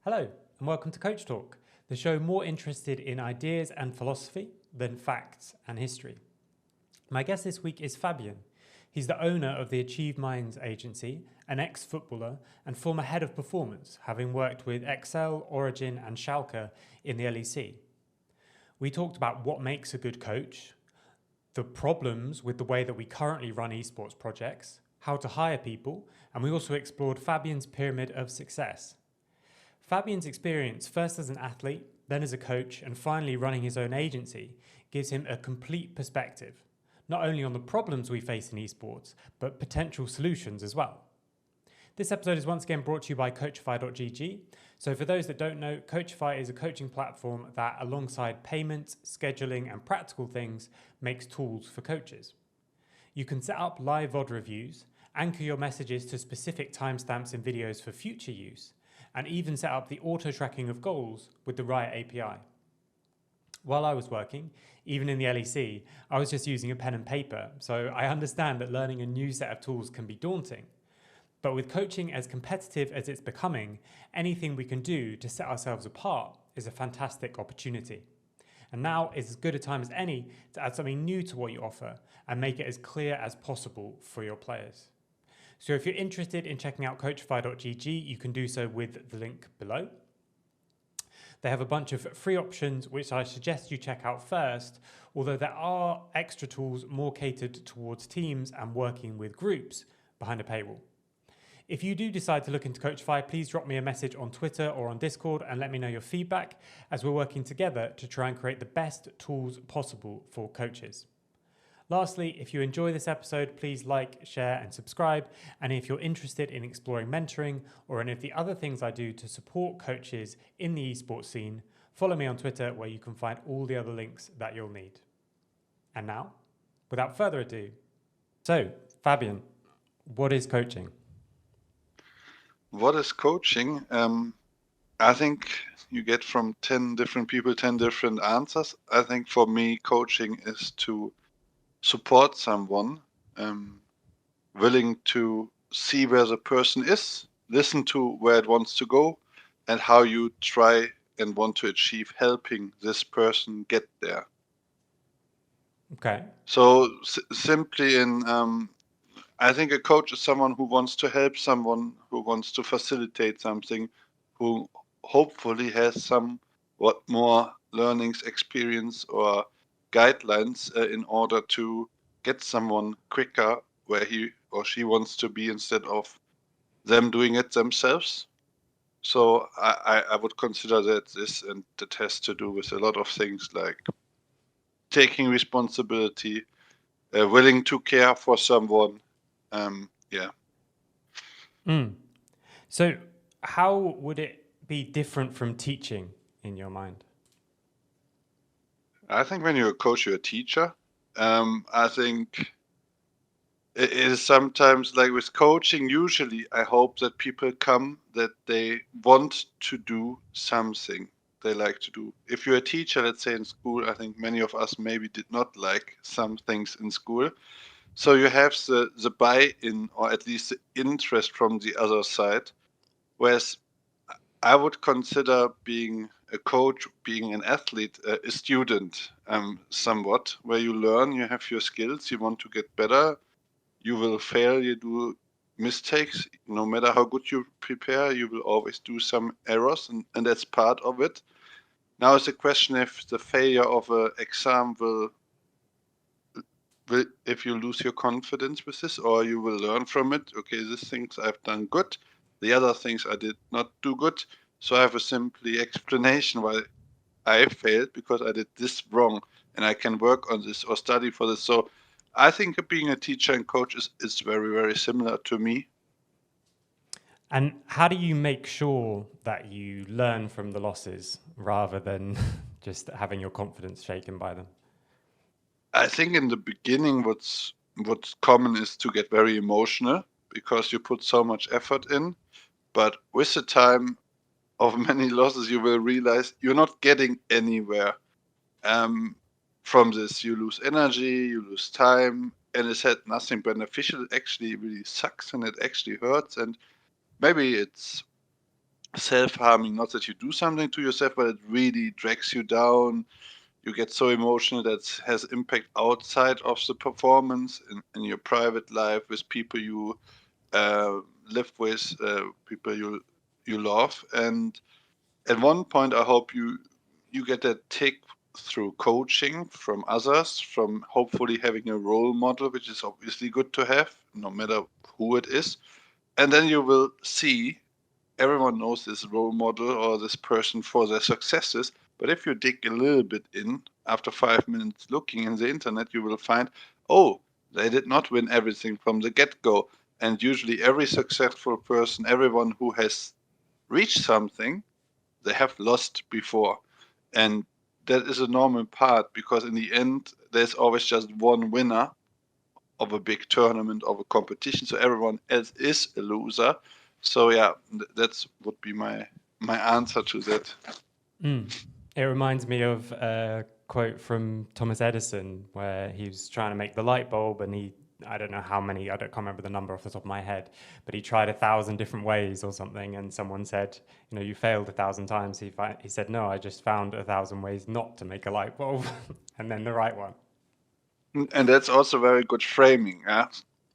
Hello, and welcome to Coach Talk, the show more interested in ideas and philosophy than facts and history. My guest this week is Fabian. He's the owner of the Achieveminds agency, an ex-footballer and former head of performance, having worked with Excel, Origen and Shalke in the LEC. We talked about what makes a good coach, the problems with the way that we currently run esports projects, how to hire people, and we also explored Fabian's pyramid of success. Fabian's experience, first as an athlete, then as a coach, and finally running his own agency, gives him a complete perspective, not only on the problems we face in esports, but potential solutions as well. This episode is once again brought to you by Quickfire.gg. So for those that don't know, Quickfire is a coaching platform that, alongside payments, scheduling, and practical things, makes tools for coaches. You can set up live VOD reviews, anchor your messages to specific timestamps in videos for future use, and even set up the auto-tracking of goals with the Riot API. While I was working, even in the LEC, I was just using a pen and paper, so I understand that learning a new set of tools can be daunting. But with coaching as competitive as it's becoming, anything we can do to set ourselves apart is a fantastic opportunity. And now is as good a time as any to add something new to what you offer and make it as clear as possible for your players. So if you're interested in checking out coachify.gg, you can do so with the link below. They have a bunch of free options, which I suggest you check out first, although there are extra tools more catered towards teams and working with groups behind a paywall. If you do decide to look into Coachify, please drop me a message on Twitter or on Discord and let me know your feedback, as we're working together to try and create the best tools possible for coaches. Lastly, if you enjoy this episode, please like, share, and subscribe. And if you're interested in exploring mentoring or any of the other things I do to support coaches in the esports scene, follow me on Twitter, where you can find all the other links that you'll need. And now, without further ado, so Fabian, what is coaching? What is coaching? I think you get from 10 different people 10 different answers. I think for me, coaching is to support someone, willing to see where the person is, listen to where it wants to go, and how you try and want to achieve helping this person get there. Okay. So simply I think a coach is someone who wants to help someone, who wants to facilitate something, who hopefully has somewhat more learnings, experience, or guidelines in order to get someone quicker where he or she wants to be, instead of them doing it themselves. So I would consider that this, and that has to do with a lot of things like taking responsibility, willing to care for someone. Yeah. So how would it be different from teaching in your mind? I think when you're a coach, you're a teacher. I think it is sometimes like with coaching, usually I hope that people come that they want to do something they like to do. If you're a teacher, let's say in school, I think many of us maybe did not like some things in school. So you have the buy-in, or at least the interest from the other side. Whereas I would consider being a coach, being an athlete, a student, somewhat, where you learn, you have your skills, you want to get better, you will fail, you do mistakes. No matter how good you prepare, you will always do some errors, and that's part of it. Now it's a question if the failure of an exam will, if you lose your confidence with this, or you will learn from it. Okay, these things I've done good, the other things I did not do good. So I have a simply explanation why I failed, because I did this wrong, and I can work on this or study for this. So I think being a teacher and coach is very, very similar to me. And how do you make sure that you learn from the losses rather than just having your confidence shaken by them? I think in the beginning, what's common is to get very emotional, because you put so much effort in. But with the time of many losses, you will realize you're not getting anywhere from this. You lose energy, you lose time, and it's had nothing beneficial. It actually really sucks, and it actually hurts. And maybe it's self-harming. Not that you do something to yourself, but it really drags you down. You get so emotional that has impact outside of the performance in your private life with people you live with, people you love. And at one point, I hope you get that tick through coaching from others, from hopefully having a role model, which is obviously good to have, no matter who it is. And then you will see everyone knows this role model or this person for their successes. But if you dig a little bit in, after 5 minutes looking in the internet, you will find, oh, they did not win everything from the get-go. And usually every successful person, everyone who has reached something, they have lost before. And that is a normal part, because in the end, there's always just one winner of a big tournament, of a competition. So everyone else is a loser. So yeah, that's would be my answer to that. It reminds me of a quote from Thomas Edison where he was trying to make the light bulb and I don't know how many, can't remember the number off the top of my head, but he tried 1,000 different ways or something. And someone said, you failed 1,000 times. He said, no, I just found 1,000 ways not to make a light bulb and then the right one. And that's also very good framing.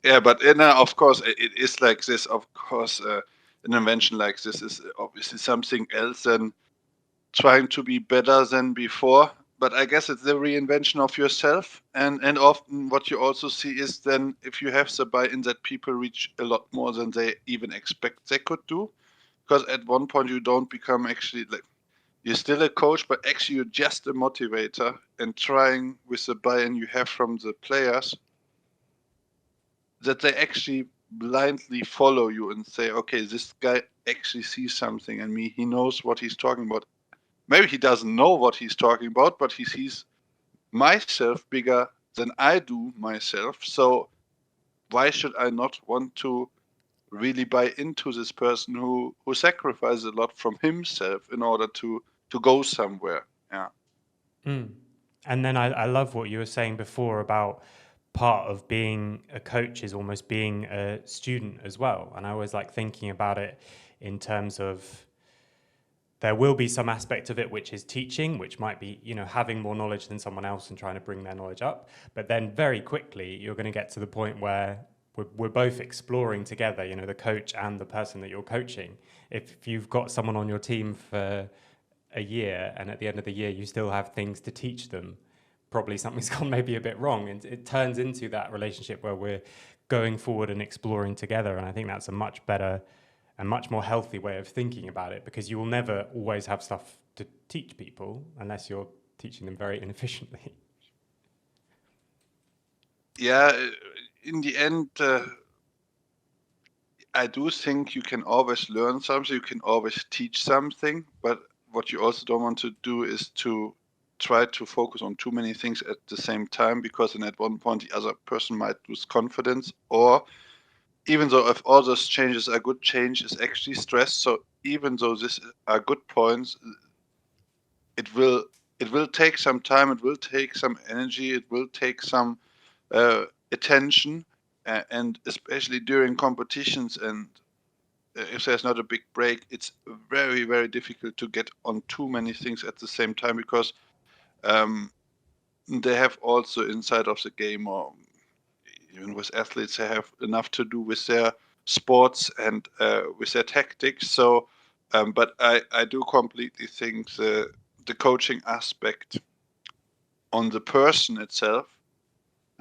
Yeah, but of course, it is like this. Of course, an invention like this is obviously something else than trying to be better than before. But I guess it's the reinvention of yourself. And often what you also see is then if you have the buy-in that people reach a lot more than they even expect they could do. Because at one point you don't become actually like, you're still a coach, but actually you're just a motivator, and trying with the buy-in you have from the players that they actually blindly follow you and say, okay, this guy actually sees something in me. He knows what he's talking about. Maybe he doesn't know what he's talking about, but he sees myself bigger than I do myself. So why should I not want to really buy into this person who sacrifices a lot from himself in order to go somewhere? Yeah. And then I love what you were saying before about part of being a coach is almost being a student as well. And I always like thinking about it in terms of there will be some aspect of it which is teaching, which might be, having more knowledge than someone else and trying to bring their knowledge up. But then very quickly, you're going to get to the point where we're both exploring together, the coach and the person that you're coaching. If you've got someone on your team for a year and at the end of the year you still have things to teach them, probably something's gone maybe a bit wrong. And it turns into that relationship where we're going forward and exploring together. And I think that's a much better and much more healthy way of thinking about it, because you will never always have stuff to teach people unless you're teaching them very inefficiently. Yeah, in the end, I do think you can always learn something, you can always teach something, but what you also don't want to do is to try to focus on too many things at the same time, because then at one point the other person might lose confidence, or even though if all those changes are good, change is actually stress. So even though these are good points, it will take some time, it will take some energy, it will take some attention, and especially during competitions, and if there's not a big break, it's very, very difficult to get on too many things at the same time, because they have also inside of the game, or even with athletes, they have enough to do with their sports and with their tactics. So, but I do completely think the coaching aspect on the person itself.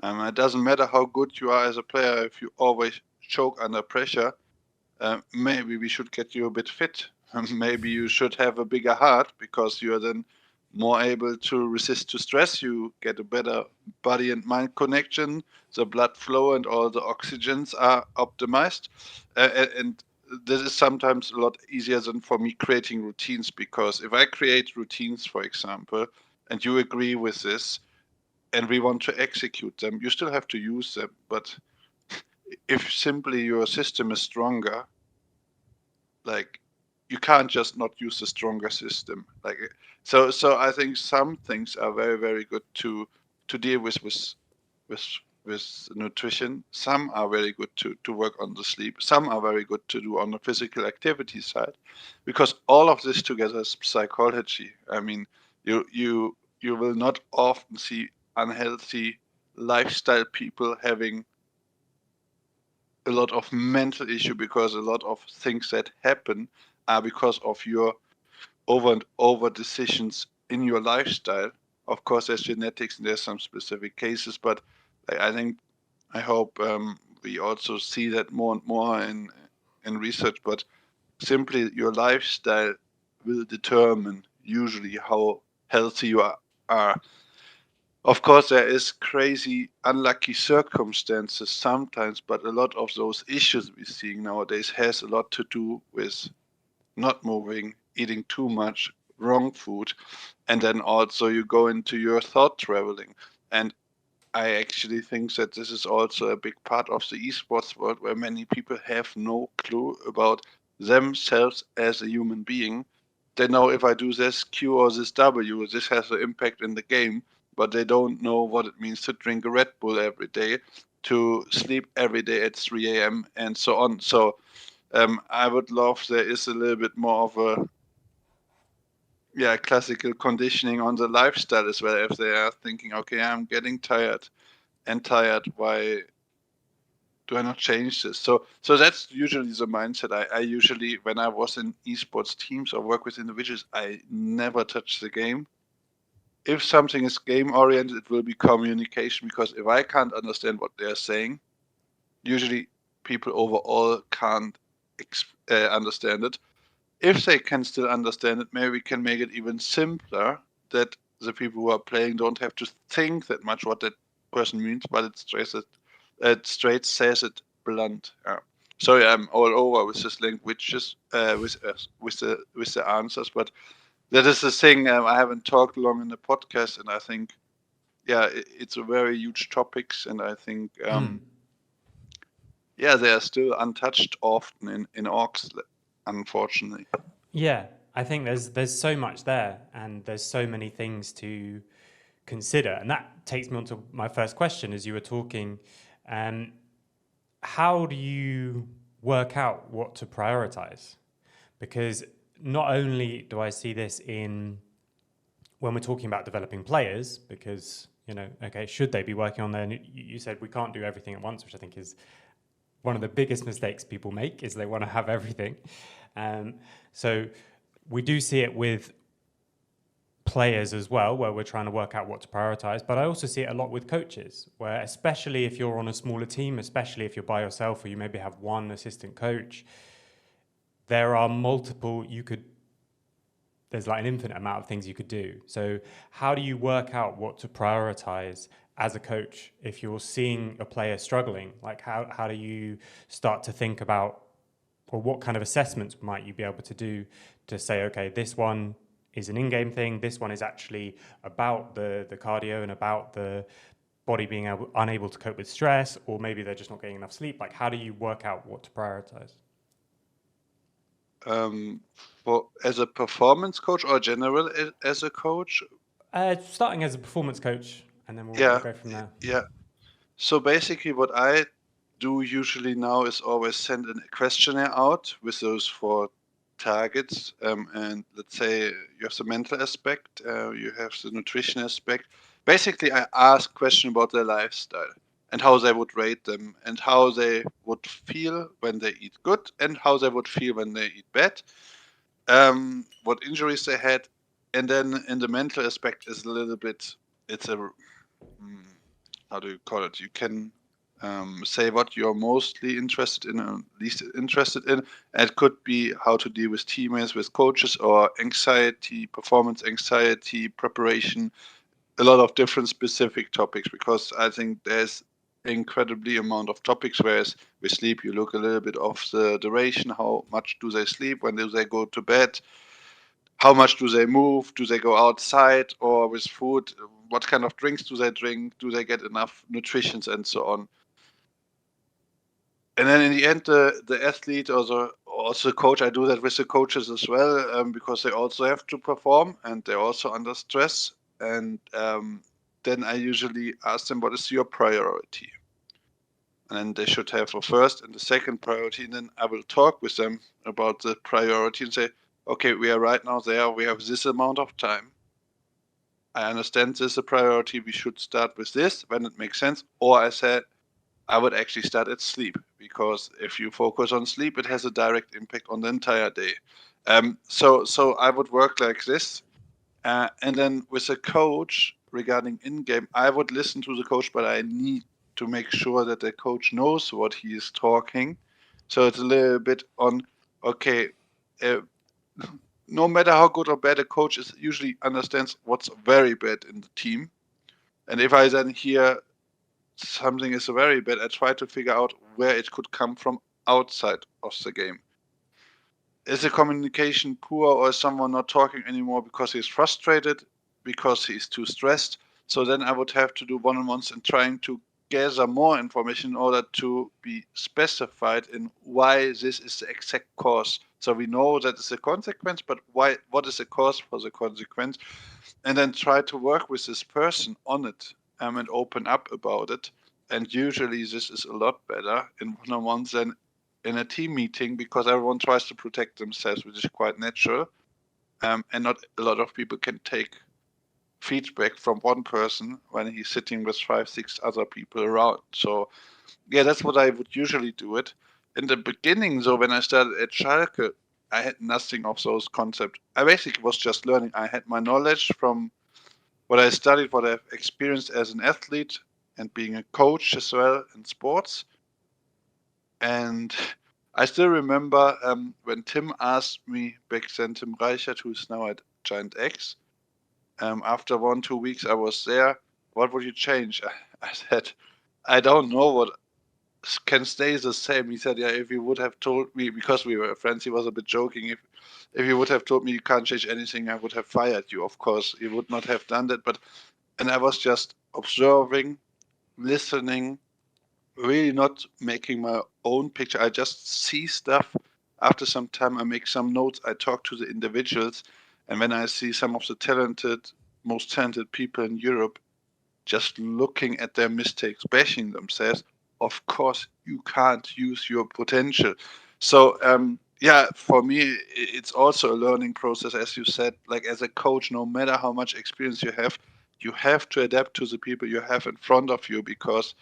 It doesn't matter how good you are as a player, if you always choke under pressure. Maybe we should get you a bit fit. Maybe you should have a bigger heart, because you are then more able to resist to stress. You get a better body and mind connection. The blood flow and all the oxygens are optimized. And this is sometimes a lot easier than for me creating routines, because if I create routines, for example, and you agree with this, and we want to execute them, you still have to use them. But if simply your system is stronger, like, you can't just not use the stronger system. Like, so I think some things are very, very good to deal with with nutrition. Some are very good to work on the sleep. Some are very good to do on the physical activity side, because all of this together is psychology. I mean, you will not often see unhealthy lifestyle people having a lot of mental issue, because a lot of things that happen are because of your over and over decisions in your lifestyle. Of course, there's genetics and there's some specific cases, but I think I hope we also see that more and more in research. But simply your lifestyle will determine usually how healthy you are. Of course, there is crazy, unlucky circumstances sometimes, but a lot of those issues we're seeing nowadays has a lot to do with not moving, eating too much wrong food, and then also you go into your thought traveling. And I actually think that this is also a big part of the esports world, where many people have no clue about themselves as a human being. They know if I do this Q or this W, this has an impact in the game, but they don't know what it means to drink a Red Bull every day, to sleep every day at 3 a.m., and so on. So I would love there is a little bit more of a classical conditioning on the lifestyle as well. If they are thinking, okay, I'm getting tired and tired, why do I not change this? So that's usually the mindset. I usually, when I was in esports teams or work with individuals, I never touch the game. If something is game oriented, it will be communication, because if I can't understand what they're saying, usually people overall can't understand it. If they can still understand it, maybe we can make it even simpler, that the people who are playing don't have to think that much what that person means, but it straight says it blunt. Sorry, I'm all over with this languages, with the answers, but that is the thing. I haven't talked long in the podcast, and I think, it's a very huge topics, and I think, they are still untouched often in orgs, unfortunately. Yeah, I think there's so much there, and there's so many things to consider, and that takes me on to my first question. As you were talking, how do you work out what to prioritize? Because not only do I see this in when we're talking about developing players, because okay, should they be working on their? You said we can't do everything at once, which I think is one of the biggest mistakes people make, is they want to have everything. So we do see it with players as well, where we're trying to work out what to prioritize. But I also see it a lot with coaches, where especially if you're on a smaller team, especially if you're by yourself, or you maybe have one assistant coach, there are multiple, there's like an infinite amount of things you could do. So how do you work out what to prioritize as a coach if you're seeing a player struggling? Like how do you start to think about, or what kind of assessments might you be able to do to say, okay, this one is an in-game thing, this one is actually about the cardio and about the body being unable to cope with stress, or maybe they're just not getting enough sleep? Like, how do you work out what to prioritize? For as a performance coach or general as a coach? Starting as a performance coach, and then we'll Yeah, go from there. yeah. So basically, what I do usually now is always send a questionnaire out with those 4 targets. And let's say you have the mental aspect, you have the nutrition aspect. Basically, I ask questions about their lifestyle and how they would rate them, and how they would feel when they eat good, and how they would feel when they eat bad. What injuries they had, and then in the mental aspect is a little bit. It's a how do you call it? You can say what you're mostly interested in and least interested in. And it could be how to deal with teammates, with coaches, or anxiety, performance anxiety, preparation, a lot of different specific topics, because I think there's incredibly amount of topics, whereas with sleep you look a little bit of the duration, how much do they sleep, when do they go to bed, how much do they move, do they go outside, or with food, what kind of drinks do they drink, do they get enough nutrition, and so on. And then in the end, the athlete or the also coach, I do that with the coaches as well, because they also have to perform and they're also under stress. And then I usually ask them, what is your priority? And they should have a first and a second priority. And then I will talk with them about the priority and say, okay, we are right now there. We have this amount of time. I understand this is a priority. We should start with this when it makes sense. Or I said, I would actually start at sleep, because if you focus on sleep, it has a direct impact on the entire day. So I would work like this. And then with a coach regarding in-game, I would listen to the coach, but I need to make sure that the coach knows what he is talking. So it's a little bit on, okay, uh, no matter how good or bad a coach is, usually understands what's very bad in the team. And if I then hear something is very bad, I try to figure out where it could come from outside of the game. Is the communication poor, or is someone not talking anymore because he's frustrated, because he's too stressed? So then I would have to do one-on-ones and trying to gather more information in order to be specified in why this is the exact cause. So we know that it's a consequence, but why? What is the cause for the consequence? And then try to work with this person on it, and open up about it. And usually this is a lot better in one-on-ones than in a team meeting, because everyone tries to protect themselves, which is quite natural. And not a lot of people can take feedback from one person when he's sitting with 5, 6 other people around. So yeah, that's what I would usually do it. In the beginning, though, when I started at Schalke, I had nothing of those concepts. I basically was just learning. I had my knowledge from what I studied, what I've experienced as an athlete and being a coach as well in sports. And I still remember when Tim asked me back then, Tim Reichert, who's now at Giant X, after 1-2 weeks I was there, what would you change? I said, I don't know what can stay the same. He said, yeah, if you would have told me, because we were friends, he was a bit joking, if you would have told me you can't change anything, I would have fired you. Of course, he would not have done that, but and I was just observing, listening, really not making my own picture. I just see stuff. After some time, I make some notes. I talk to the individuals. And when I see some of the most talented people in Europe just looking at their mistakes, bashing themselves, of course, you can't use your potential. So, yeah, for me, it's also a learning process, as you said. Like, as a coach, no matter how much experience you have to adapt to the people you have in front of you, because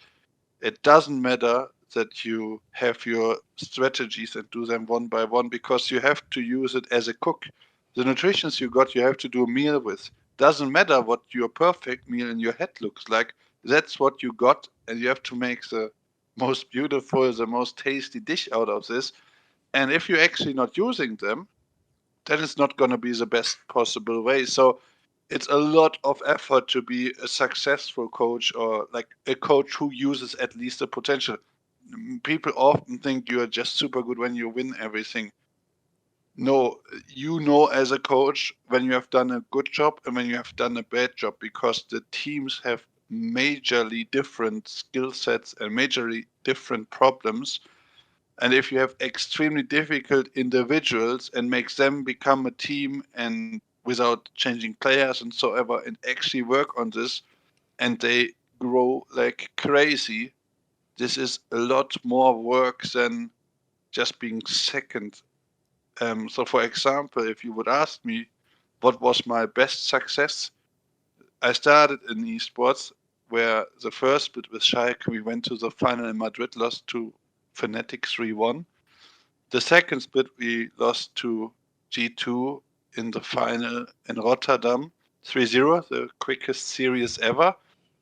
it doesn't matter that you have your strategies and do them one by one, because you have to use it as a cook. The nutritions you got, you have to do a meal with. Doesn't matter what your perfect meal in your head looks like. That's what you got, and you have to make the most beautiful, the most tasty dish out of this. And if you're actually not using them, then it's not going to be the best possible way. So it's a lot of effort to be a successful coach, or like a coach who uses at least the potential. People often think you are just super good when you win everything. No, you know as a coach when you have done a good job and when you have done a bad job, because the teams have majorly different skill sets and majorly different problems. And if you have extremely difficult individuals and makes them become a team and without changing players and so ever, and actually work on this, and they grow like crazy, this is a lot more work than just being second. So for example, if you would ask me what was my best success, I started in esports, where the first split with Schalke, we went to the final in Madrid, lost to Fnatic 3-1. The second split, we lost to G2 in the final in Rotterdam, 3-0, the quickest series ever.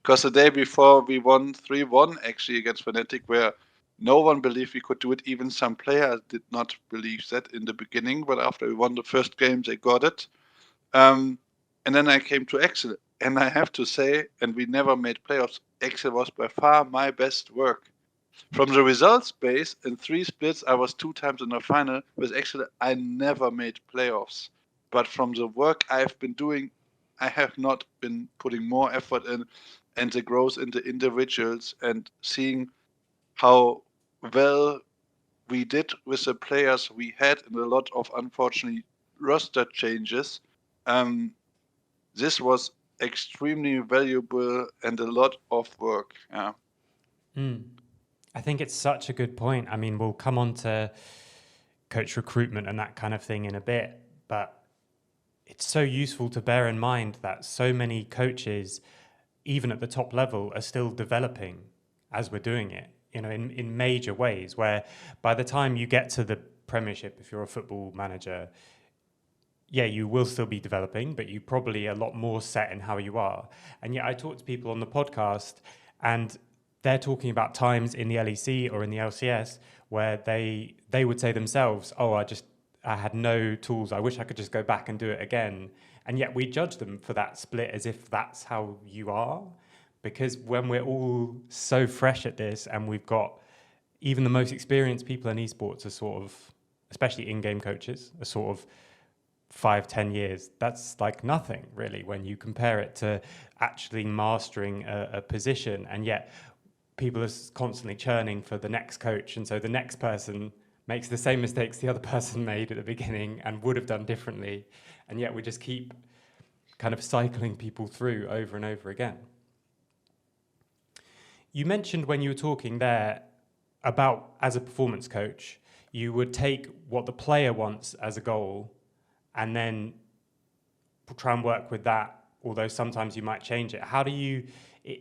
Because the day before, we won 3-1 actually against Fnatic, where no one believed we could do it. Even some players did not believe that in the beginning, but after we won the first game, they got it. And then I came to Excel, and I have to say, and we never made playoffs, Excel was by far my best work. From the results base, in 3 splits, I was 2 times in the final. With actually, I never made playoffs. But from the work I've been doing, I have not been putting more effort in, and the growth in the individuals, and seeing how well we did with the players we had, and a lot of unfortunately roster changes. Um, this was extremely valuable and a lot of work. Yeah. I think it's such a good point. I mean, we'll come on to coach recruitment and that kind of thing in a bit, but it's so useful to bear in mind that so many coaches, even at the top level, are still developing as we're doing it, in major ways, where by the time you get to the Premiership, if you're a football manager, yeah, you will still be developing, but you probably a lot more set in how you are. And yet I talk to people on the podcast and they're talking about times in the LEC or in the LCS where they would say themselves, oh, I had no tools. I wish I could just go back and do it again. And yet we judge them for that split as if that's how you are. Because when we're all so fresh at this and we've got even the most experienced people in esports are sort of, especially in-game coaches, are sort of 5-10 years, that's like nothing really when you compare it to actually mastering a position. And yet people are constantly churning for the next coach, and so the next person makes the same mistakes the other person made at the beginning and would have done differently, and yet we just keep kind of cycling people through over and over again. You mentioned when you were talking there about, as a performance coach, you would take what the player wants as a goal and then try and work with that, although sometimes you might change it. How do you,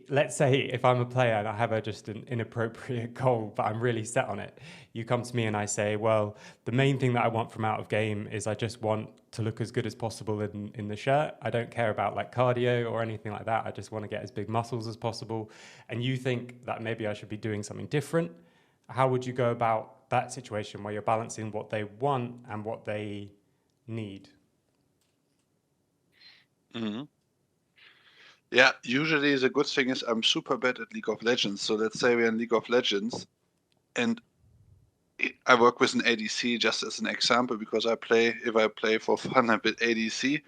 let's say if I'm a player and I have just an inappropriate goal, but I'm really set on it, you come to me and I say, well, the main thing that I want from out of game is I just want to look as good as possible in the shirt. I don't care about like cardio or anything like that. I just want to get as big muscles as possible. And you think that maybe I should be doing something different. How would you go about that situation where you're balancing what they want and what they need? Mm-hmm. Yeah, usually the good thing is I'm super bad at League of Legends. So let's say we're in League of Legends and I work with an ADC just as an example, because if I play for fun a bit ADC,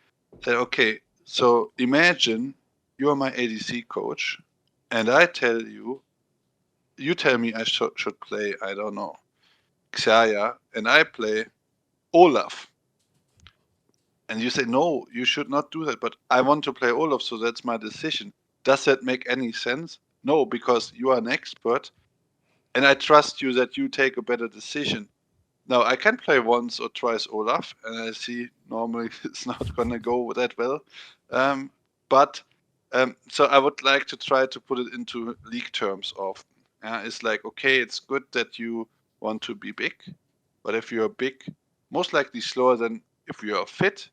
then okay, so imagine you're my ADC coach and I tell you, you tell me I should play, I don't know, Xayah, and I play Olaf. And you say, no, you should not do that, but I want to play Olaf, so that's my decision. Does that make any sense? No, because you are an expert and I trust you that you take a better decision. Now, I can play once or twice Olaf, and I see normally it's not going to go that well. So I would like to try to put it into league terms often. It's like, okay, it's good that you want to be big, but if you're big, most likely slower than if you're fit.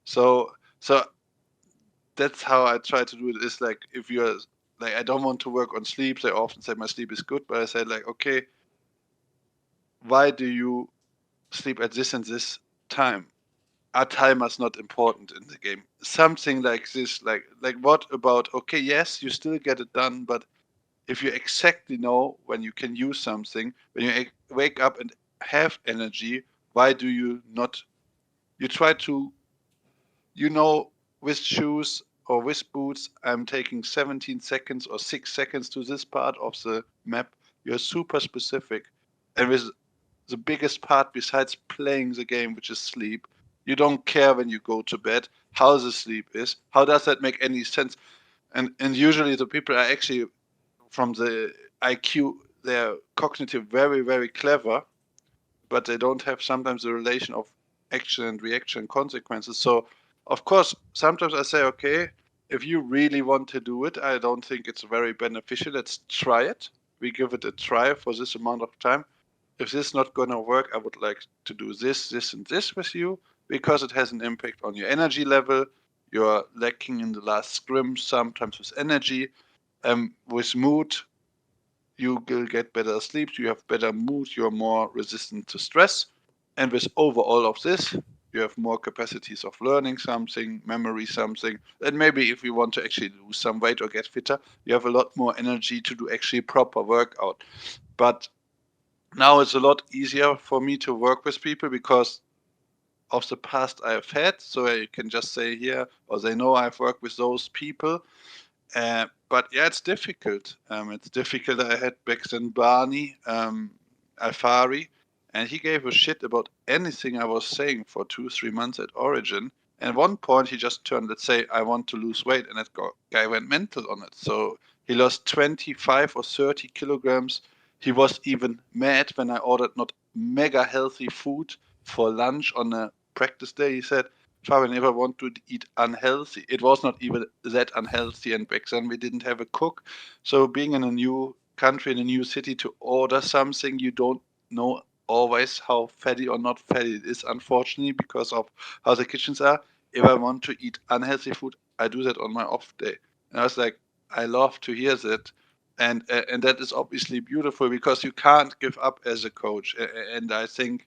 So that's how I try to do it. It's like, if you're like, I don't want to work on sleep. They often say my sleep is good, but I say like, okay, why do you sleep at this and this time? Are timers not important in the game? Something like this, like what about, okay, yes, you still get it done, but if you exactly know when you can use something, when you wake up and have energy, why do you not? You try to, with shoes or with boots, I'm taking 17 seconds or 6 seconds to this part of the map. You're super specific. And with the biggest part besides playing the game, which is sleep, you don't care when you go to bed how the sleep is. How does that make any sense? And usually the people are actually, from the IQ, they're cognitive very, very clever, but they don't have sometimes the relation of action and reaction consequences. So of course sometimes I say, okay, if you really want to do it, I don't think it's very beneficial, let's try it. We give it a try for this amount of time. If this is not going to work, I would like to do this, this, and this with you, because it has an impact on your energy level. You're lacking in the last scrim sometimes with energy. With mood, you will get better sleep, you have better mood, you're more resistant to stress. And with overall of this, you have more capacities of learning something, memory something. And maybe if you want to actually lose some weight or get fitter, you have a lot more energy to do actually proper workout. But now it's a lot easier for me to work with people because of the past I've had. So I can just say here, or they know I've worked with those people. But yeah, it's difficult. It's difficult. I had back then Barney Alfari, and he gave a shit about anything I was saying for 2-3 months at Origen. And at one point, he just turned, let's say, I want to lose weight, and that guy went mental on it. So he lost 25 or 30 kilograms. He was even mad when I ordered not mega healthy food for lunch on a practice day. He said, Fabian, if I want to eat unhealthy, it was not even that unhealthy. And back then we didn't have a cook. So being in a new country, in a new city, to order something you don't know always how fatty or not fatty it is, unfortunately, because of how the kitchens are. If I want to eat unhealthy food, I do that on my off day. And I was like, I love to hear that. And that is obviously beautiful because you can't give up as a coach. And I think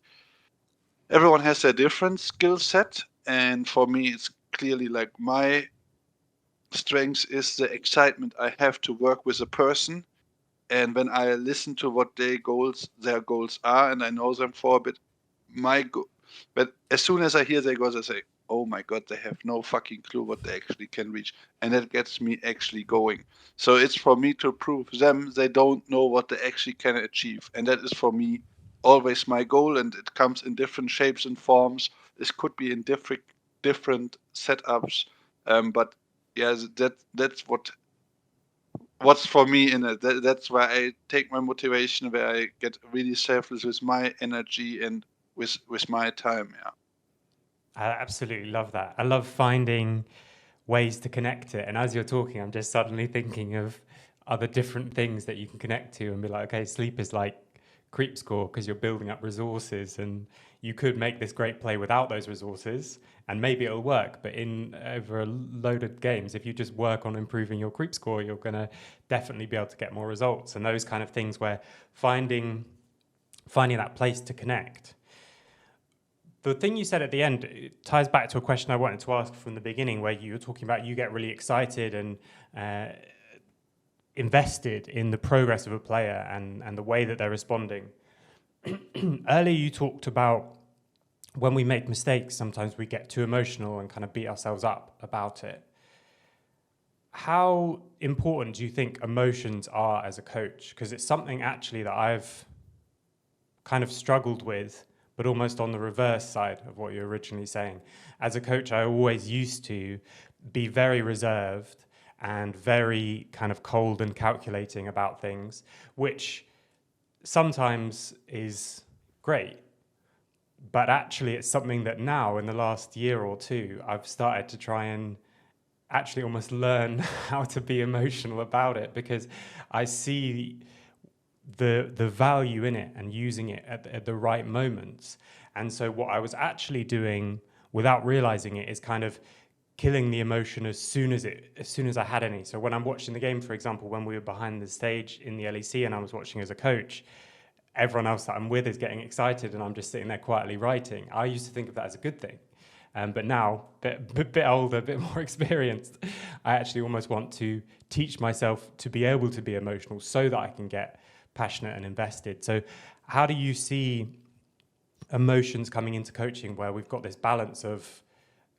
everyone has their different skill set. And for me, it's clearly like my strength is the excitement I have to work with a person. And when I listen to what their goals are, and I know them for a bit, but as soon as I hear their goals, I say, "Oh my God, they have no fucking clue what they actually can reach," and that gets me actually going. So it's for me to prove them they don't know what they actually can achieve, and that is for me always my goal. And it comes in different shapes and forms. This could be in different setups, but yeah, that's what's for me in it. That's where I take my motivation, where I get really selfless with my energy and with my time. Yeah. I absolutely love that. I love finding ways to connect it. And as you're talking, I'm just suddenly thinking of other different things that you can connect to and be like, okay, sleep is like creep score because you're building up resources and you could make this great play without those resources and maybe it'll work. But in over a load of games, if you just work on improving your creep score, you're going to definitely be able to get more results. And those kind of things where finding that place to connect. The thing you said at the end it ties back to a question I wanted to ask from the beginning, where you were talking about you get really excited and invested in the progress of a player and the way that they're responding. Earlier, you talked about when we make mistakes, sometimes we get too emotional and kind of beat ourselves up about it. How important do you think emotions are as a coach? Because it's something actually that I've kind of struggled with, but almost on the reverse side of what you're originally saying. As a coach, I always used to be very reserved and very kind of cold and calculating about things, which sometimes is great. But actually, it's something that now, in the last year or two, I've started to try and actually almost learn how to be emotional about it, because I see the value in it and using it at the right moments. And so what I was actually doing without realizing it is kind of killing the emotion as soon as I had any. So when I'm watching the game, for example, when we were behind the stage in the LEC and I was watching as a coach, everyone else that I'm with is getting excited and I'm just sitting there quietly writing. I used to think of that as a good thing. But now, bit older, a bit more experienced, I actually almost want to teach myself to be able to be emotional so that I can get passionate and invested. So how do you see emotions coming into coaching, where we've got this balance of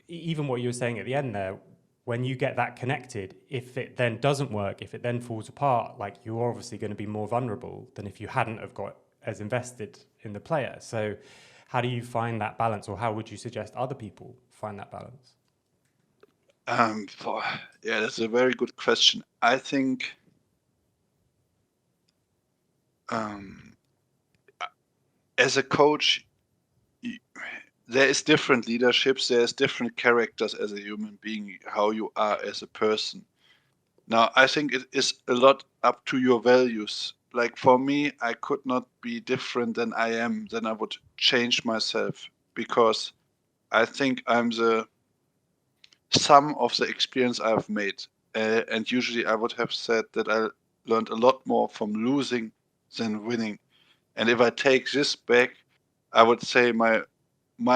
even what you were saying at the end there, when you get that connected, if it then doesn't work, if it then falls apart, like you're obviously going to be more vulnerable than if you hadn't have got as invested in the player. So how do you find that balance, or how would you suggest other people find that balance? Yeah, that's a very good question. I think as a coach, there is different leaderships, there's different characters as a human being, how you are as a person. Now, I think it is a lot up to your values. Like for me, I could not be different than I am, then I would change myself, because I think I'm the sum of the experience I've made. And usually I would have said that I learned a lot more from losing than winning. And if I take this back, I would say my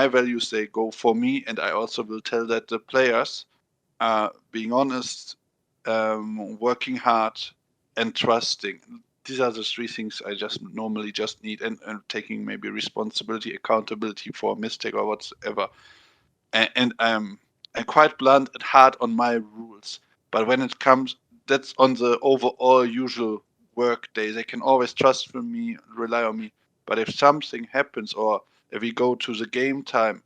values, they go for me, and I also will tell that the players are being honest, working hard, and trusting. These are the three things I just normally just need, and taking maybe responsibility, accountability for a mistake or whatever. And I'm quite blunt and hard on my rules. But when it comes, that's on the overall usual work day. They can always trust in me, rely on me. But if something happens, or if we go to the game time,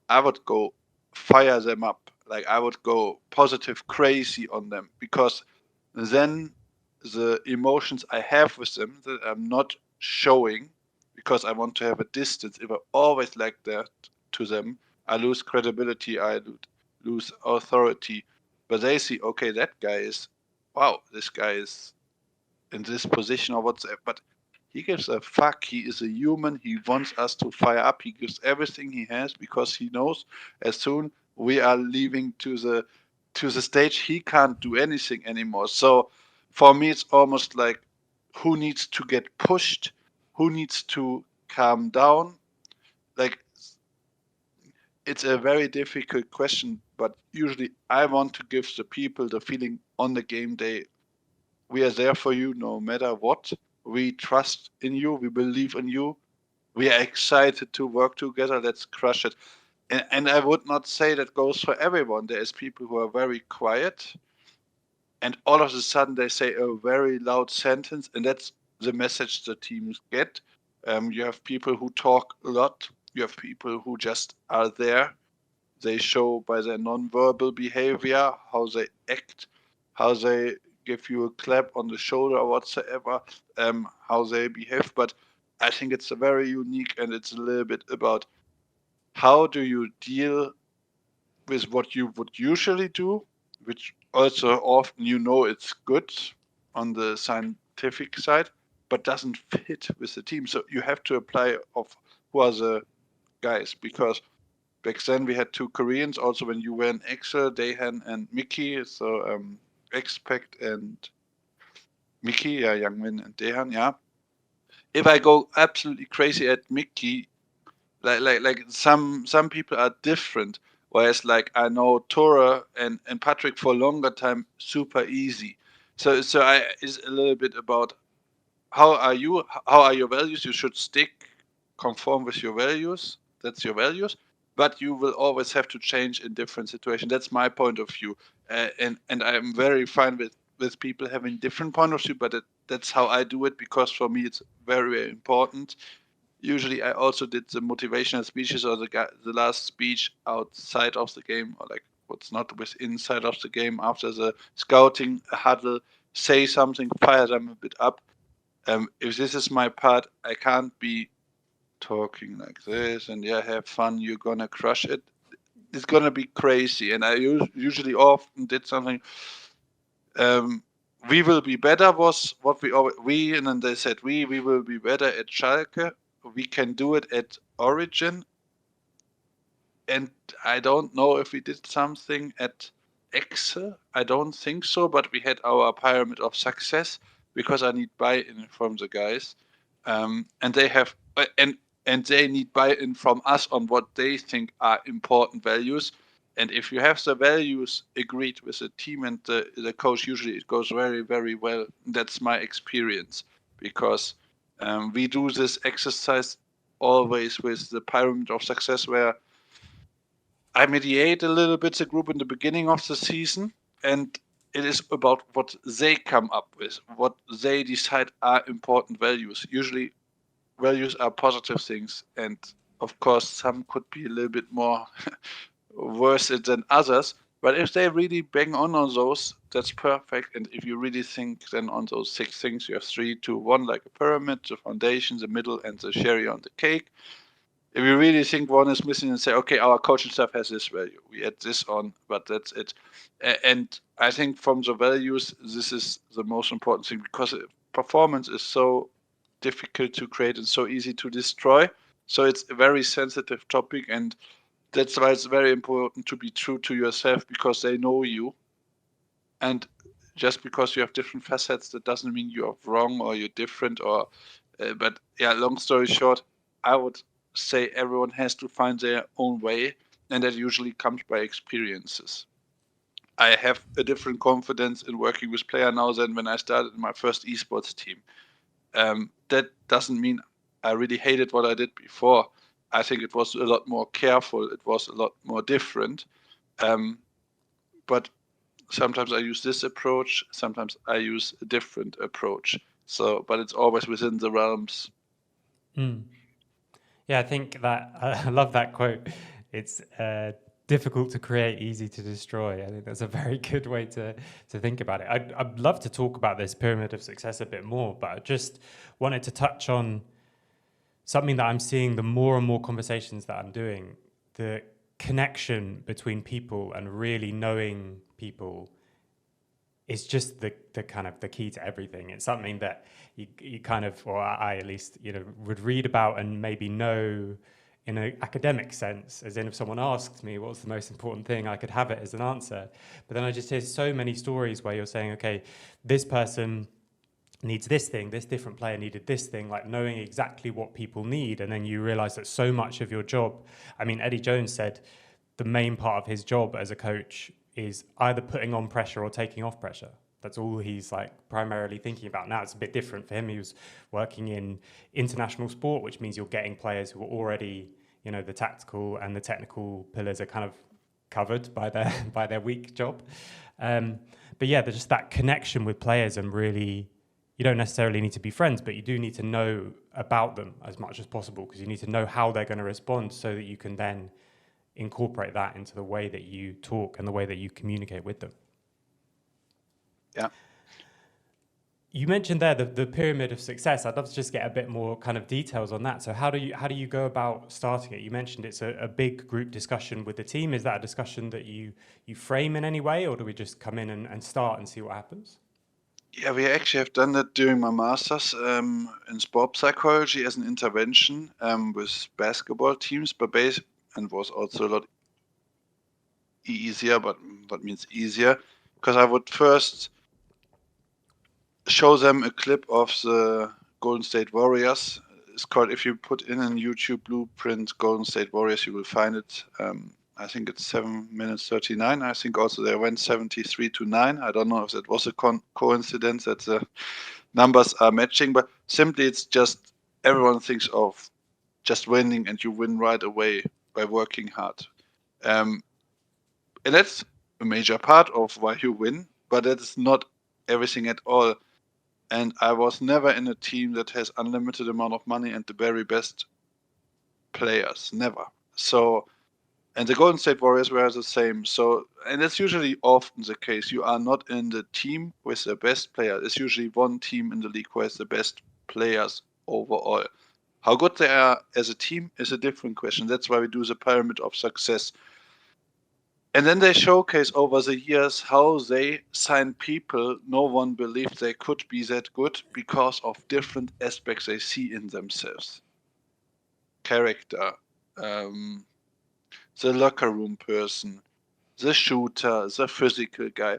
I would go fire them up. Like I would go positive crazy on them, because then the emotions I have with them that I'm not showing, because I want to have a distance. If I always like that to them, I lose credibility, I lose authority. But they see, okay, that guy is, wow, this guy is in this position or whatsoever. But he gives a fuck. He is a human. He wants us to fire up. He gives everything he has, because he knows as soon we are leaving to the stage, he can't do anything anymore. So for me, it's almost like, who needs to get pushed? Who needs to calm down? Like, it's a very difficult question, but usually I want to give the people the feeling on the game day, we are there for you no matter what. We trust in you. We believe in you. We are excited to work together. Let's crush it. And I would not say that goes for everyone. There is people who are very quiet, and all of a sudden they say a very loud sentence, and that's the message the teams get. You have people who talk a lot. You have people who just are there. They show by their non-verbal behavior how they act, how they give you a clap on the shoulder or whatsoever, how they behave. But I think it's a very unique, and it's a little bit about how do you deal with what you would usually do, which also often it's good on the scientific side, but doesn't fit with the team. So you have to apply of who are the guys, because back then we had two Koreans also when you were in Excel, Dahan and Mickey. So Expect and Mickey, yeah, Youngmin and Dahan, yeah. If I go absolutely crazy at Mickey, like some people are different. Whereas like I know Tora and Patrick for a longer time, super easy. So I is a little bit about how are you? How are your values? You should stick, conform with your values. That's your values. But you will always have to change in different situations. That's my point of view, and I'm very fine with people having different point of view. But that's how I do it, because for me it's very, very important. Usually, I also did the motivational speeches or the last speech outside of the game, or like what's not with inside of the game after the scouting huddle. Say something, fire them a bit up. If this is my part, I can't be talking like this and yeah, have fun. You're gonna crush it. It's gonna be crazy. And I usually often did something. We will be better was what we and then they said we will be better at Schalke. We can do it at Origen, and I don't know if we did something at Excel. I don't think so, but we had our pyramid of success, because I need buy-in from the guys, and they have and they need buy-in from us on what they think are important values. And if you have the values agreed with the team and the coach, usually it goes very, very well. That's my experience, because we do this exercise always with the pyramid of success, where I mediate a little bit the group in the beginning of the season, and it is about what they come up with, what they decide are important values. Usually, values are positive things, and of course, some could be a little bit more worse than others. But if they really bang on those, that's perfect. And if you really think then on those 6 things, you have 3, 2, 1, like a pyramid, the foundation, the middle, and the cherry on the cake. If you really think one is missing and say, okay, our coaching staff has this value, we add this on, but that's it. And I think from the values, this is the most important thing, because performance is so difficult to create and so easy to destroy. So it's a very sensitive topic, and that's why it's very important to be true to yourself, because they know you. And just because you have different facets, that doesn't mean you're wrong or you're different. Or, but yeah, long story short, I would say everyone has to find their own way, and that usually comes by experiences. I have a different confidence in working with player now than when I started my first esports team. That doesn't mean I really hated what I did before. I think it was a lot more careful. It was a lot more different. But sometimes I use this approach, sometimes I use a different approach. So, but it's always within the realms. Yeah, I think that I love that quote. It's difficult to create, easy to destroy. I think that's a very good way to think about it. I'd love to talk about this pyramid of success a bit more, but I just wanted to touch on something that I'm seeing the more and more conversations that I'm doing, the connection between people and really knowing people is just the kind of the key to everything. It's something that you kind of, or I at least, would read about and maybe know in an academic sense, as in if someone asked me what's the most important thing, I could have it as an answer. But then I just hear so many stories where you're saying, okay, this person needs this thing, this different player needed this thing, like knowing exactly what people need. And then you realize that so much of your job, I mean, Eddie Jones said the main part of his job as a coach is either putting on pressure or taking off pressure. That's all he's like primarily thinking about. Now it's a bit different for him. He was working in international sport, which means you're getting players who are already, the tactical and the technical pillars are kind of covered by their week job. But yeah, there's just that connection with players, and really, you don't necessarily need to be friends, but you do need to know about them as much as possible, because you need to know how they're going to respond so that you can then incorporate that into the way that you talk and the way that you communicate with them. Yeah. You mentioned there the pyramid of success. I'd love to just get a bit more kind of details on that. So how do you go about starting it? You mentioned it's a big group discussion with the team. Is that a discussion that you frame in any way, or do we just come in and start and see what happens? Yeah, we actually have done that during my master's in sport psychology as an intervention with basketball teams, and was also a lot easier. But what means easier? Because I would first show them a clip of the Golden State Warriors. It's called, if you put in a YouTube blueprint Golden State Warriors, you will find it. I think it's 7 minutes 39. I think also they went 73-9. I don't know if that was a coincidence that the numbers are matching, but simply it's just everyone thinks of just winning, and you win right away by working hard. And that's a major part of why you win, but that is not everything at all. And I was never in a team that has unlimited amount of money and the very best players, never. So, and the Golden State Warriors were the same. So, and that's usually often the case. You are not in the team with the best player. It's usually one team in the league who has the best players overall. How good they are as a team is a different question. That's why we do the pyramid of success. And then they showcase over the years how they sign people no one believed they could be that good because of different aspects they see in themselves. Character, the locker room person, the shooter, the physical guy.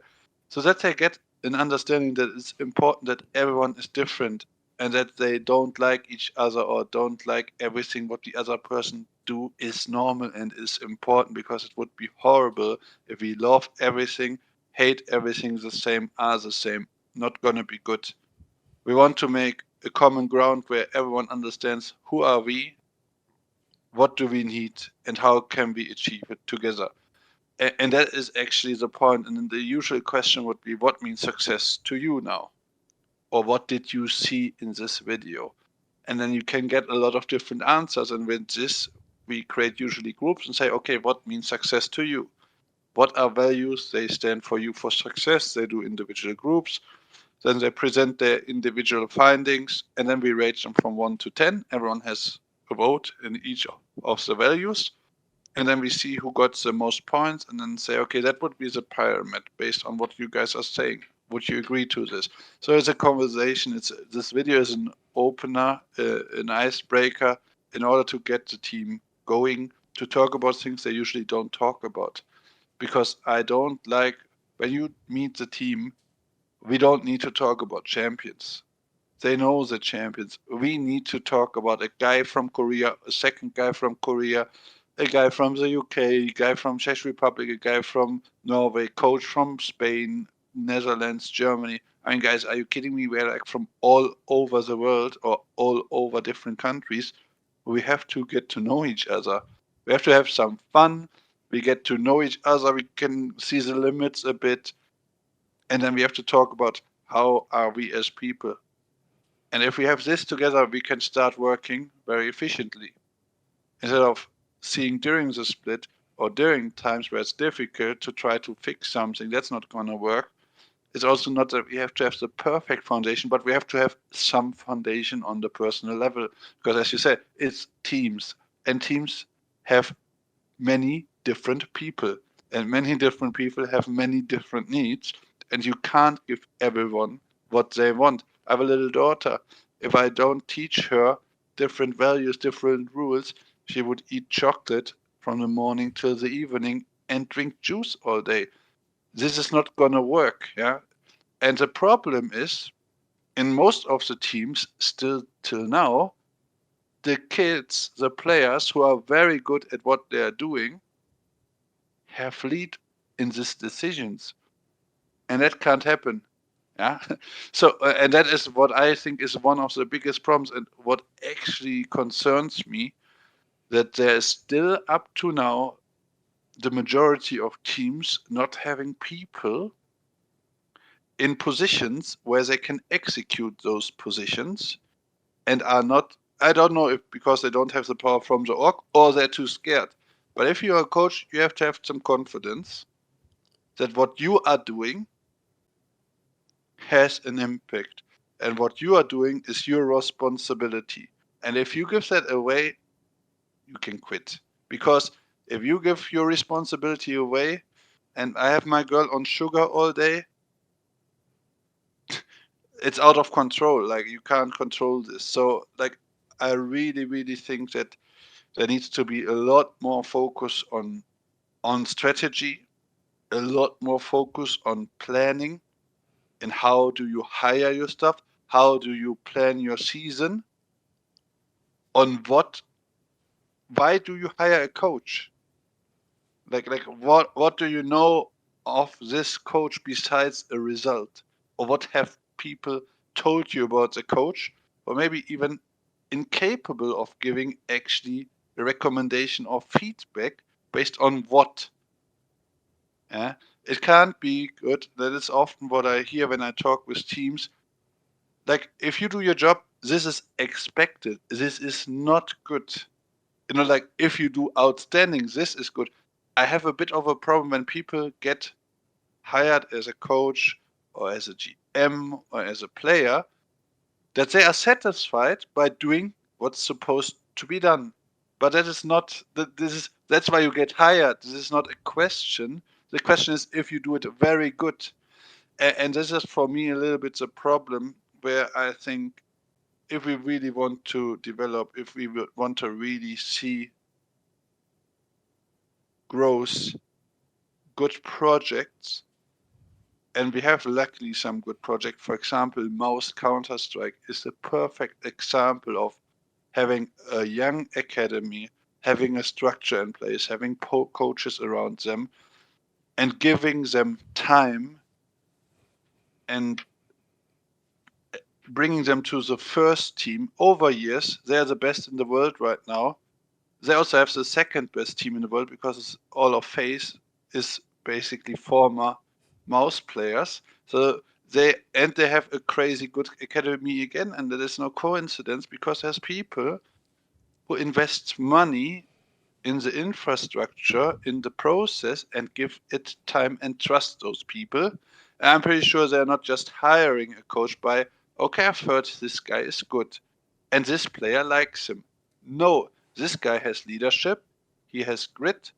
So that they get an understanding that it's important that everyone is different and that they don't like each other or don't like everything what the other person do is normal and is important, because it would be horrible if we love everything, hate everything the same, are the same. Not gonna be good. We want to make a common ground where everyone understands who are we, what do we need, and how can we achieve it together. And that is actually the point. And then the usual question would be, what means success to you now? Or what did you see in this video? And then you can get a lot of different answers. And with this, we create usually groups and say, okay, what means success to you? What are values? They stand for you for success. They do individual groups. Then they present their individual findings. And then we rate them from 1 to 10. Everyone has a vote in each of the values. And then we see who got the most points, and then say, okay, that would be the pyramid based on what you guys are saying. Would you agree to this? So it's a conversation. This video is an opener, an icebreaker, in order to get the team going to talk about things they usually don't talk about. Because I don't like, when you meet the team, we don't need to talk about champions. They know the champions. We need to talk about a guy from Korea, a second guy from Korea, a guy from the UK, a guy from Czech Republic, a guy from Norway, coach from Spain, Netherlands, Germany. I mean, guys, are you kidding me? We're like from all over the world or all over different countries. We have to get to know each other. We have to have some fun. We get to know each other. We can see the limits a bit. And then we have to talk about how are we as people. And if we have this together, we can start working very efficiently. Instead of seeing during the split, or during times where it's difficult to try to fix something, that's not going to work. It's also not that we have to have the perfect foundation, but we have to have some foundation on the personal level. Because as you said, it's teams, and teams have many different people, and many different people have many different needs, and you can't give everyone what they want. I have a little daughter. If I don't teach her different values, different rules, she would eat chocolate from the morning till the evening and drink juice all day. This is not gonna work, yeah. And the problem is, in most of the teams, still till now, the kids, the players who are very good at what they are doing, have lead in these decisions, and that can't happen. Yeah. So, and that is what I think is one of the biggest problems, and what actually concerns me, that there is still up to now the majority of teams not having people in positions where they can execute those positions, and are not, I don't know if because they don't have the power from the org or they're too scared. But if you're a coach, you have to have some confidence that what you are doing has an impact, and what you are doing is your responsibility. And if you give that away, you can quit. Because if you give your responsibility away, and I have my girl on sugar all day, it's out of control. Like, you can't control this. So, like, I really, really think that there needs to be a lot more focus on strategy, a lot more focus on planning, and how do you hire your stuff, how do you plan your season, on why do you hire a coach? Like what do you know of this coach besides a result? Or what have people told you about the coach? Or maybe even incapable of giving actually a recommendation or feedback based on what? Yeah? It can't be good. That is often what I hear when I talk with teams. Like, if you do your job, this is expected. This is not good. Like, if you do outstanding, this is good. I have a bit of a problem when people get hired as a coach or as a GM or as a player, that they are satisfied by doing what's supposed to be done. But that is not that's why you get hired. This is not a question. The question is if you do it very good. And this is for me a little bit the problem, where I think if we really want to develop, if we want to really see growth, good projects, and we have luckily some good projects. For example, Mouse Counter-Strike is a perfect example of having a young academy, having a structure in place, having coaches around them, and giving them time and bringing them to the first team over years. They're the best in the world right now. They also have the second best team in the world, because all of FaZe is basically former Mouse players. So they have a crazy good academy again, and that is no coincidence, because there's people who invest money in the infrastructure, in the process, and give it time and trust those people. And I'm pretty sure they're not just hiring a coach by, okay, I've heard this guy is good and this player likes him. No, this guy has leadership, he has grit,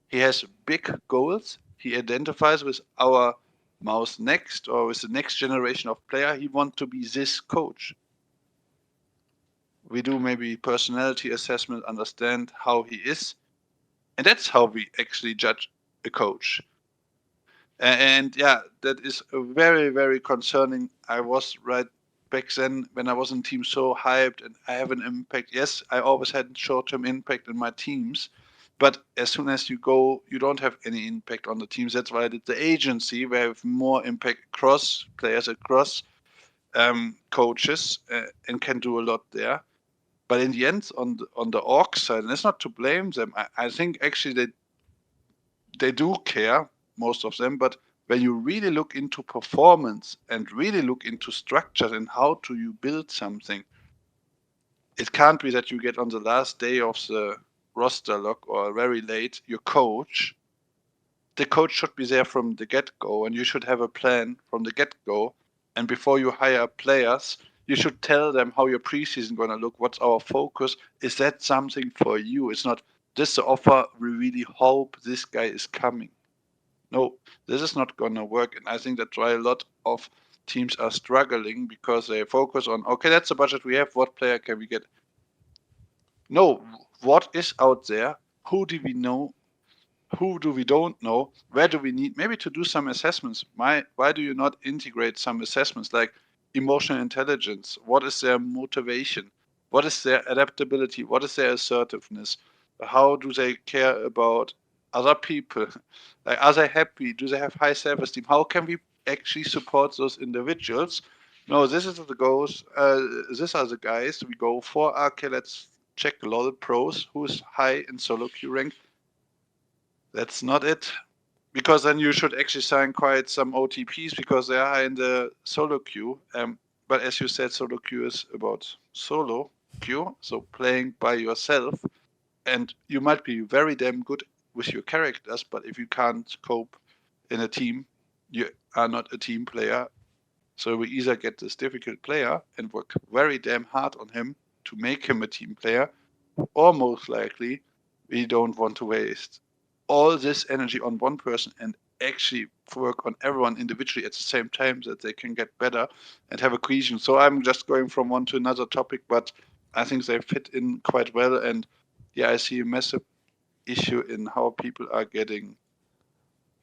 he has big goals, he identifies with our Mouse Next, or with the next generation of player. He wants to be this coach. We do maybe personality assessment, understand how he is, and that's how we actually judge a coach. And yeah, that is very, very concerning. I was right back then, when I was in team, so hyped and I have an impact. Yes, I always had short-term impact in my teams, but as soon as you go, you don't have any impact on the teams. That's why I did the agency, where I have more impact across players, across coaches, and can do a lot there. But in the end, on the org side, and it's not to blame them, I think actually they do care, most of them, but when you really look into performance and really look into structure and how you build something, it can't be that you get on the last day of the roster lock or very late, your coach, the coach should be there from the get-go, and you should have a plan from the get-go. And before you hire players, you should tell them how your preseason going to look. What's our focus? Is that something for you? It's not this the offer. We really hope this guy is coming. No, this is not going to work. And I think that's why a lot of teams are struggling, because they focus on, okay, that's the budget we have. What player can we get? No, what is out there? Who do we know? Who do we don't know? Where do we need maybe to do some assessments? Why do you not integrate some assessments like emotional intelligence? What is their motivation? What is their adaptability? What is their assertiveness? How do they care about other people? Like, are they happy? Do they have high self-esteem? How can we actually support those individuals? No, this is the goals. These are the guys we go for. Okay, let's check a lot of pros. Who's high in solo queue rank? That's not it, because then you should actually sign quite some OTPs because they are high in the solo queue. But as you said, solo queue is about solo queue, so playing by yourself. And you might be very damn good with your characters, but if you can't cope in a team, you are not a team player. So we either get this difficult player and work very damn hard on him to make him a team player, or most likely we don't want to waste all this energy on one person and actually work on everyone individually at the same time, that they can get better and have a cohesion. So I'm just going from one to another topic, but I think they fit in quite well. And yeah, I see a massive issue in how people are getting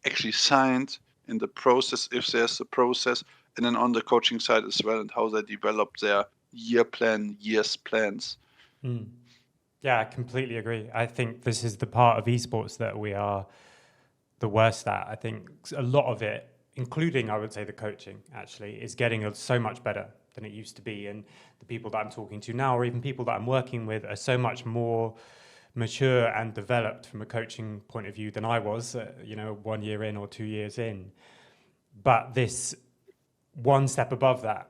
actually signed in the process, if there's a process, and then on the coaching side as well, and how they develop their years plans. Yeah, I completely agree. I think this is the part of esports that we are the worst at. I think a lot of it, including, I would say, the coaching, actually, is getting so much better than it used to be. And the people that I'm talking to now, or even people that I'm working with, are so much more mature and developed from a coaching point of view than I was, 1 year in or 2 years in. But this one step above that,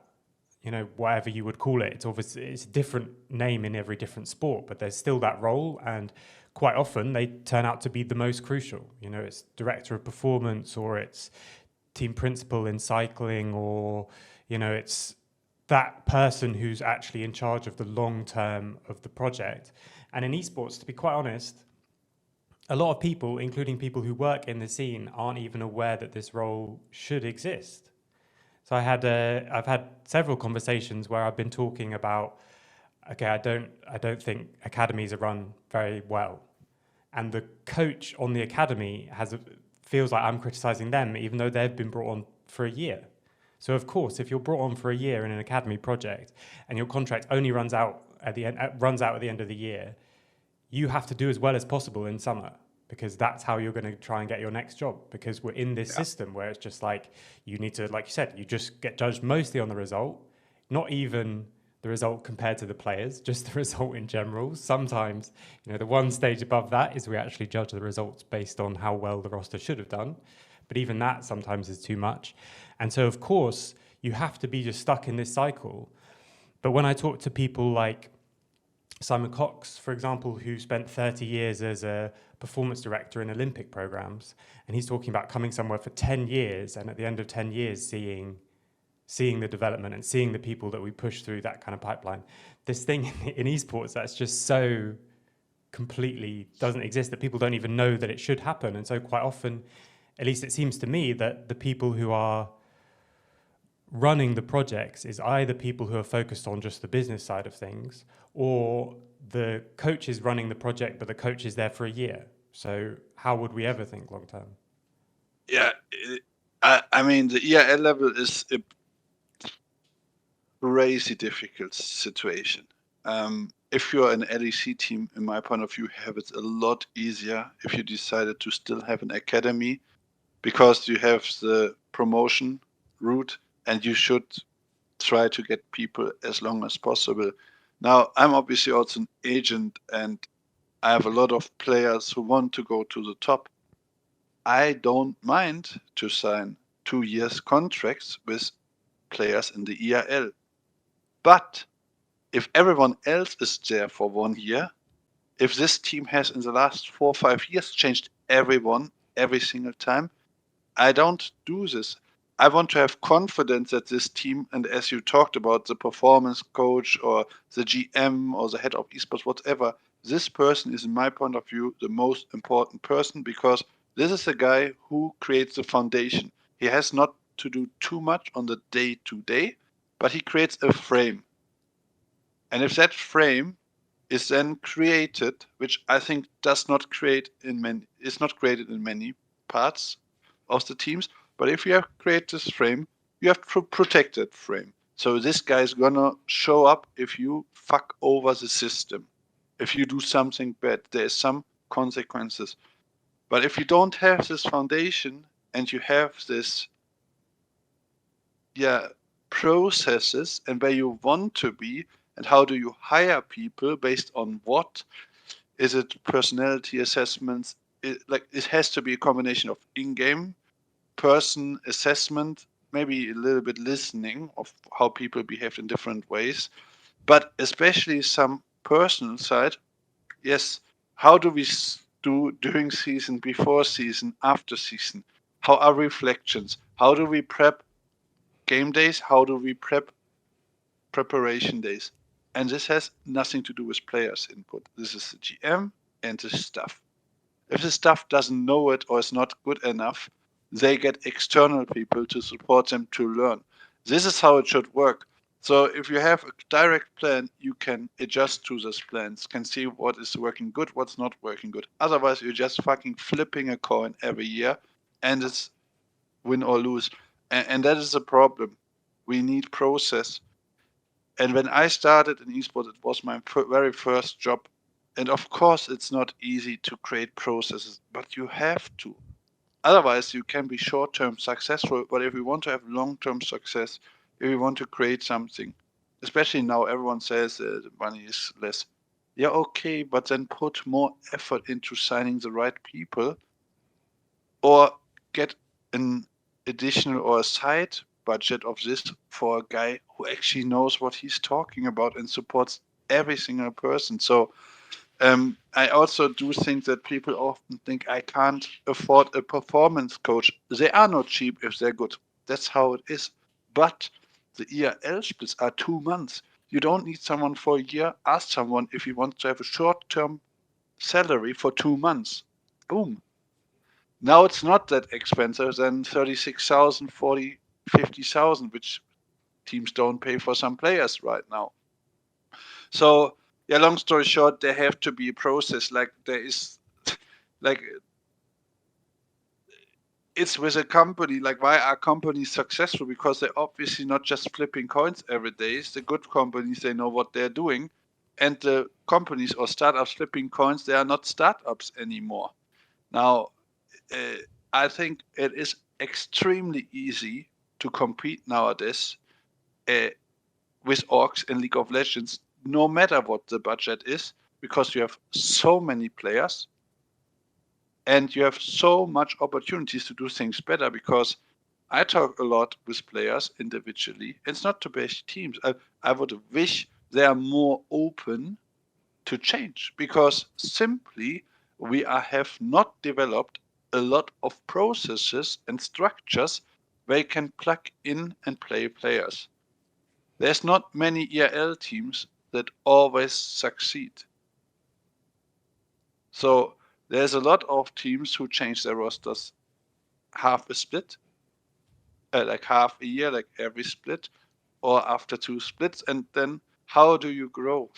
whatever you would call it, it's obviously it's a different name in every different sport, but there's still that role, and quite often they turn out to be the most crucial. It's director of performance, or it's team principal in cycling, or it's that person who's actually in charge of the long term of the project. And in esports, to be quite honest, a lot of people, including people who work in the scene, aren't even aware that this role should exist. So I've had several conversations where I've been talking about, okay, I don't think academies are run very well, and the coach on the academy feels like I'm criticizing them, even though they've been brought on for a year. So of course, if you're brought on for a year in an academy project and your contract only runs out at the end of the year, you have to do as well as possible in summer, because that's how you're going to try and get your next job, because we're in this system where it's just like, you need to, like you said, you just get judged mostly on the result, not even the result compared to the players, just the result in general. Sometimes, the one stage above that is we actually judge the results based on how well the roster should have done. But even that sometimes is too much. And so, of course, you have to be just stuck in this cycle. But when I talk to people like Simon Cox, for example, who spent 30 years as a performance director in Olympic programs, and he's talking about coming somewhere for 10 years, and at the end of 10 years seeing the development and seeing the people that we push through that kind of pipeline. This thing in esports that's just so completely doesn't exist, that people don't even know that it should happen. And so quite often, at least it seems to me, that the people who are running the projects is either people who are focused on just the business side of things, or the coach is running the project, but the coach is there for a year. So how would we ever think long term? Yeah, I mean, the ERL level is a crazy difficult situation. If you're an LEC team, in my point of view, have it a lot easier if you decided to still have an academy, because you have the promotion route and you should try to get people as long as possible. Now, I'm obviously also an agent, and I have a lot of players who want to go to the top. I don't mind to sign 2 years contracts with players in the ERL. But if everyone else is there for 1 year, if this team has in the last 4 or 5 years changed everyone every single time, I don't do this. I want to have confidence that this team, and as you talked about, the performance coach or the GM or the head of esports, whatever, this person is, in my point of view, the most important person, because this is the guy who creates the foundation. He has not to do too much on the day-to-day, but he creates a frame. And if that frame is then created, which I think is not created in many parts of the teams, but if you have created this frame, you have to protect that frame. So this guy is gonna show up if you fuck over the system. If you do something bad, there's some consequences. But if you don't have this foundation and you have this, processes and where you want to be, and how do you hire people based on what? Is it personality assessments? It has to be a combination of in-game person assessment, maybe a little bit listening of how people behaved in different ways, but especially some personal side. Yes, how do we do during season, before season, after season? How are reflections? How do we prep game days? How do we prep preparation days? And this has nothing to do with players' input. This is the GM and the staff. If the staff doesn't know it or is not good enough, they get external people to support them to learn. This is how it should work. So if you have a direct plan, you can adjust to those plans, can see what is working good, what's not working good. Otherwise, you're just fucking flipping a coin every year, and it's win or lose. And that is the problem. We need process. And when I started in esports, it was my very first job. And of course, it's not easy to create processes, but you have to. Otherwise, you can be short-term successful. But if we want to have long-term success, if we want to create something, especially now everyone says the money is less. Yeah, okay, but then put more effort into signing the right people, or get an additional or a side budget of this for a guy who actually knows what he's talking about and supports every single person. So I also do think that people often think I can't afford a performance coach. They are not cheap if they're good. That's how it is. But the ERL splits are 2 months. You don't need someone for a year. Ask someone if he wants to have a short-term salary for 2 months. Boom. Now it's not that expensive than 36,000, 40, 50,000, which teams don't pay for some players right now. So, yeah, long story short, there have to be a process. Like there is, like it's with a company. Like why are companies successful? Because they're obviously not just flipping coins every day. It's the good companies, they know what they're doing, and the companies or startups flipping coins, they are not startups anymore. Now, I think it is extremely easy to compete nowadays with orgs in League of Legends, no matter what the budget is, because you have so many players and you have so much opportunities to do things better. Because I talk a lot with players individually. It's not to bash teams. I would wish they are more open to change, because simply have not developed a lot of processes and structures where you can plug in and play players. There's not many ERL teams that always succeed. So there's a lot of teams who change their rosters half a split, like half a year, like every split, or after 2 splits, and then how do you grow?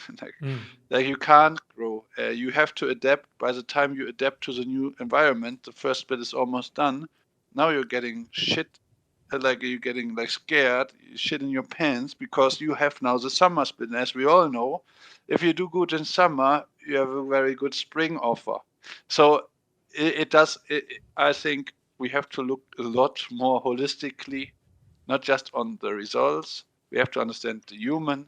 Like you can't grow. You have to adapt. By the time you adapt to the new environment, the first split is almost done. Now you're getting shit, like you're getting like scared, shit in your pants, because you have now the summer split. And as we all know, if you do good in summer, you have a very good spring offer. So it does. I think we have to look a lot more holistically, not just on the results. We have to understand the human.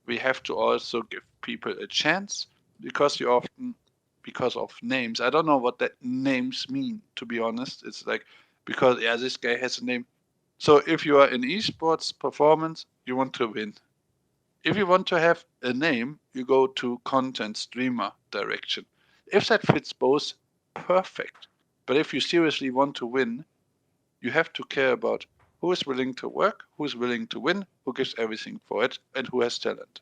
We have to also give people a chance, because you often, because of names, I don't know what that names mean, to be honest. It's like, because, yeah, this guy has a name. So if you are in esports performance, you want to win. If you want to have a name, you go to content streamer. direction. If that fits both, perfect. But if you seriously want to win, you have to care about who is willing to work, who is willing to win, who gives everything for it, and who has talent.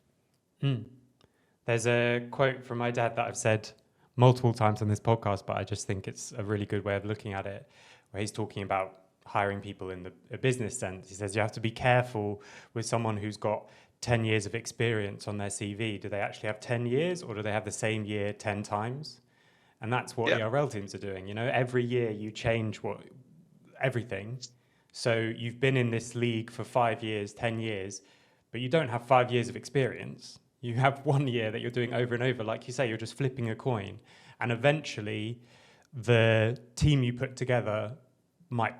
There's a quote from my dad that I've said multiple times on this podcast, but I just think it's a really good way of looking at it, where he's talking about hiring people in a business sense. He says you have to be careful with someone who's got 10 years of experience on their CV. Do they actually have 10 years, or do they have the same year 10 times? And that's what ERL teams are doing. You know, every year you change everything. So you've been in this league for 5 years, 10 years, but you don't have 5 years of experience. You have 1 year that you're doing over and over. Like you say, you're just flipping a coin. And eventually the team you put together might,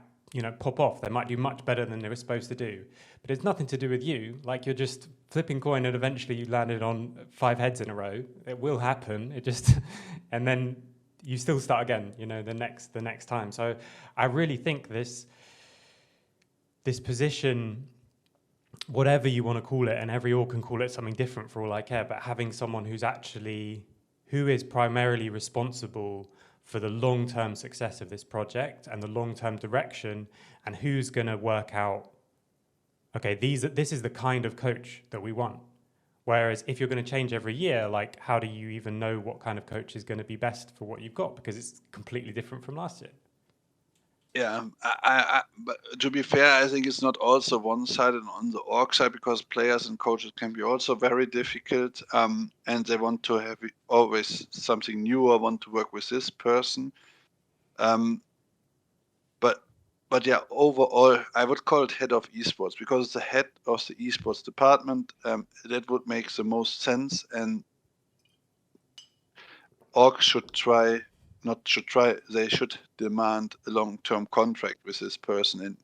pop off. They might do much better than they were supposed to do. But it's nothing to do with you. Like, you're just flipping coin and eventually you landed on 5 heads in a row. It will happen. And then you still start again, the next time. So I really think this position, whatever you want to call it, and every org can call it something different for all I care, but having someone who is primarily responsible for the long-term success of this project and the long-term direction, and who's going to work out, okay, this is the kind of coach that we want. Whereas if you're going to change every year, like, how do you even know what kind of coach is going to be best for what you've got? Because it's completely different from last year. Yeah, but to be fair, I think it's not also one-sided on the org side, because players and coaches can be also very difficult, and they want to have always something new or want to work with this person. But yeah, overall, I would call it head of esports, because it's the head of the esports department. That would make the most sense, and org they should demand a long-term contract with this person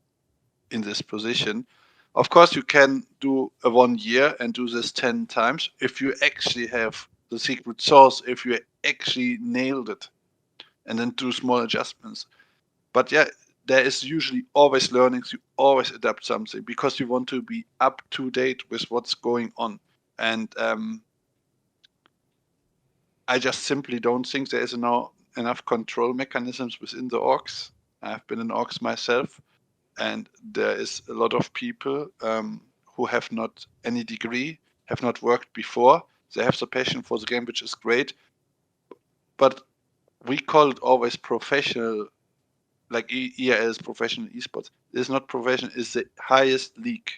in this position. Of course, you can do a 1 year and do this 10 times if you actually have the secret sauce, if you actually nailed it, and then do small adjustments. But yeah, there is usually always learnings. You always adapt something because you want to be up to date with what's going on. And I just simply don't think there is enough control mechanisms within the orgs. I've been in orgs myself, and there is a lot of people who have not any degree, have not worked before. They have the passion for the game, which is great. But we call it always professional, like ERL is professional esports. It's not professional, it's the highest league.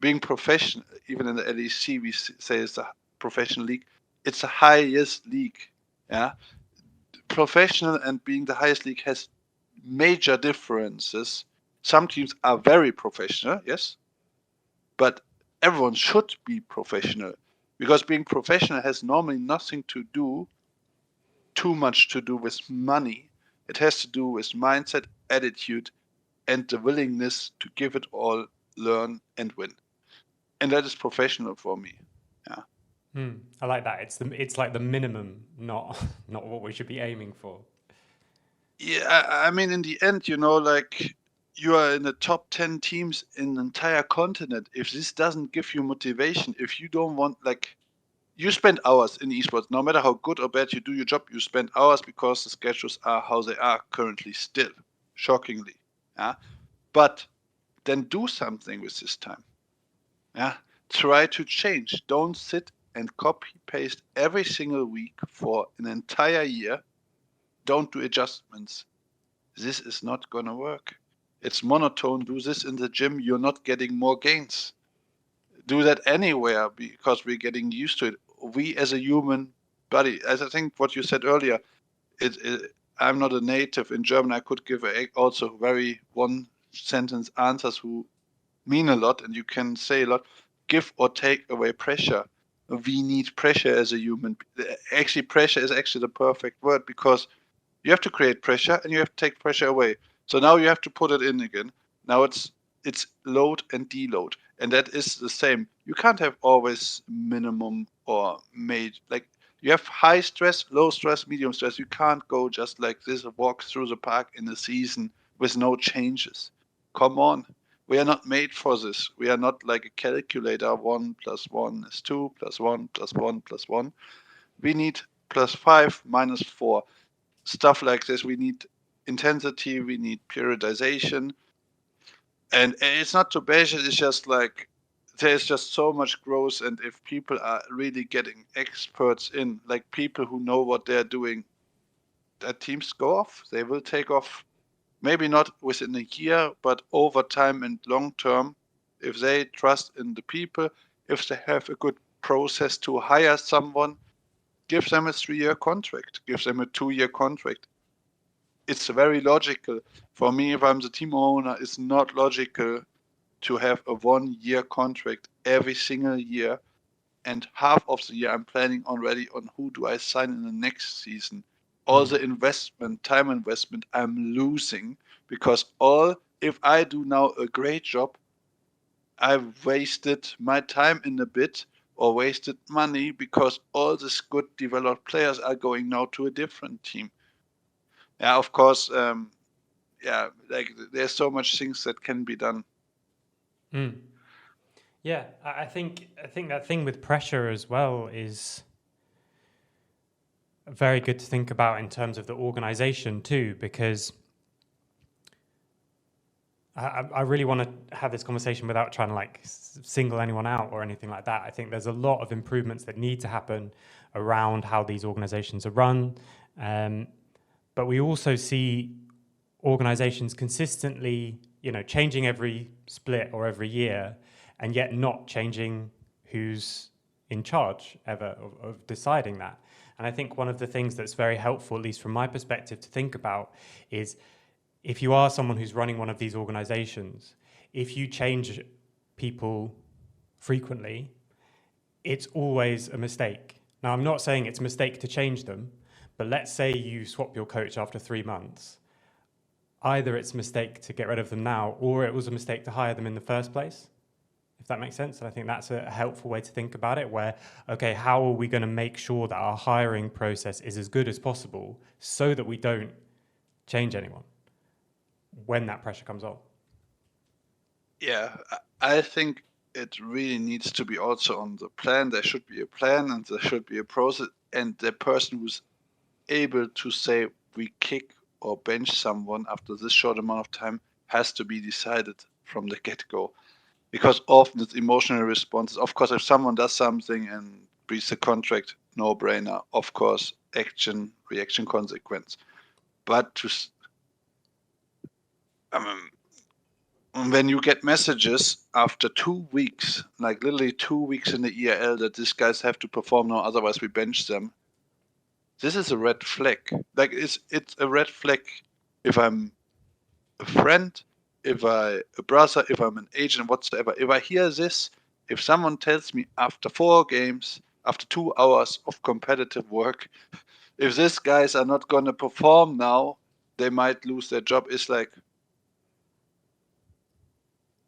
Being professional, even in the LEC, we say it's a professional league. It's the highest league. Yeah, professional and being the highest league has major differences. Some teams are very professional, yes, but everyone should be professional, because being professional has normally nothing to do, too much to do with money. It has to do with mindset, attitude, and the willingness to give it all, learn, and win. And that is professional for me. Yeah. I like that. It's like the minimum, not what we should be aiming for. Yeah, I mean, in the end, like, you are in the top 10 teams in the entire continent. If this doesn't give you motivation, if you don't want, like, you spend hours in esports, no matter how good or bad you do your job, you spend hours because the schedules are how they are currently still, shockingly. Yeah. But then do something with this time. Yeah. Try to change. Don't sit and copy paste every single week for an entire year. Don't do adjustments. This is not gonna work. It's monotone. Do this in the gym. You're not getting more gains. Do that anywhere because we're getting used to it. We as a human body, as I think what you said earlier, I'm not a native in German. I could give also very one sentence answers who mean a lot, and you can say a lot. Give or take away pressure. We need pressure as a human. Actually, pressure is actually the perfect word, because you have to create pressure and you have to take pressure away. So now you have to put it in again. Now it's load and deload, and that is the same. You can't have always minimum or made, like, you have high stress, low stress, medium stress. You can't go just like this, walk through the park in the season with no changes. Come on. We are not made for this. We are not like a calculator. 1 + 1 is 2 + 1 + 1 + 1. We need +5, -4. Stuff like this. We need intensity, we need periodization. And it's not to bash it, it's just like there's just so much growth, and if people are really getting experts in, like people who know what they're doing, that teams go off. They will take off, maybe not within a year, but over time and long term, if they trust in the people, if they have a good process to hire someone, give them a 3-year contract, give them a 2-year contract. It's very logical. For me, if I'm the team owner, it's not logical to have a 1-year contract every single year, and half of the year I'm planning already on who do I sign in the next season. All the investment, time investment, I'm losing because if I do now a great job, I've wasted my time in a bit or wasted money because all these good developed players are going now to a different team. Yeah, of course. Like there's so much things that can be done. Yeah, I think that thing with pressure as well is very good to think about in terms of the organization too, because I really want to have this conversation without trying to like single anyone out or anything like that. I think there's a lot of improvements that need to happen around how these organizations are run. But we also see organizations consistently, changing every split or every year, and yet not changing who's in charge ever of deciding that. And I think one of the things that's very helpful, at least from my perspective, to think about is if you are someone who's running one of these organizations, if you change people frequently, it's always a mistake. Now, I'm not saying it's a mistake to change them, but let's say you swap your coach after 3 months. Either it's a mistake to get rid of them now, or it was a mistake to hire them in the first place, if that makes sense. And I think that's a helpful way to think about it, where, okay, how are we going to make sure that our hiring process is as good as possible so that we don't change anyone when that pressure comes on? Yeah, I think it really needs to be also on the plan. There should be a plan and there should be a process, and the person who's able to say we kick or bench someone after this short amount of time has to be decided from the get-go, because often it's emotional responses. Of course, if someone does something and breaches the contract, no-brainer, of course, action, reaction, consequence. But when you get messages after 2 weeks, like literally 2 weeks in the ERL, that these guys have to perform now, otherwise we bench them, this is a red flag. Like it's a red flag if I'm a friend, if I'm a brother, if I'm an agent, whatsoever. If I hear this, if someone tells me after 4 games, after 2 hours of competitive work, if these guys are not going to perform now, they might lose their job. It's like,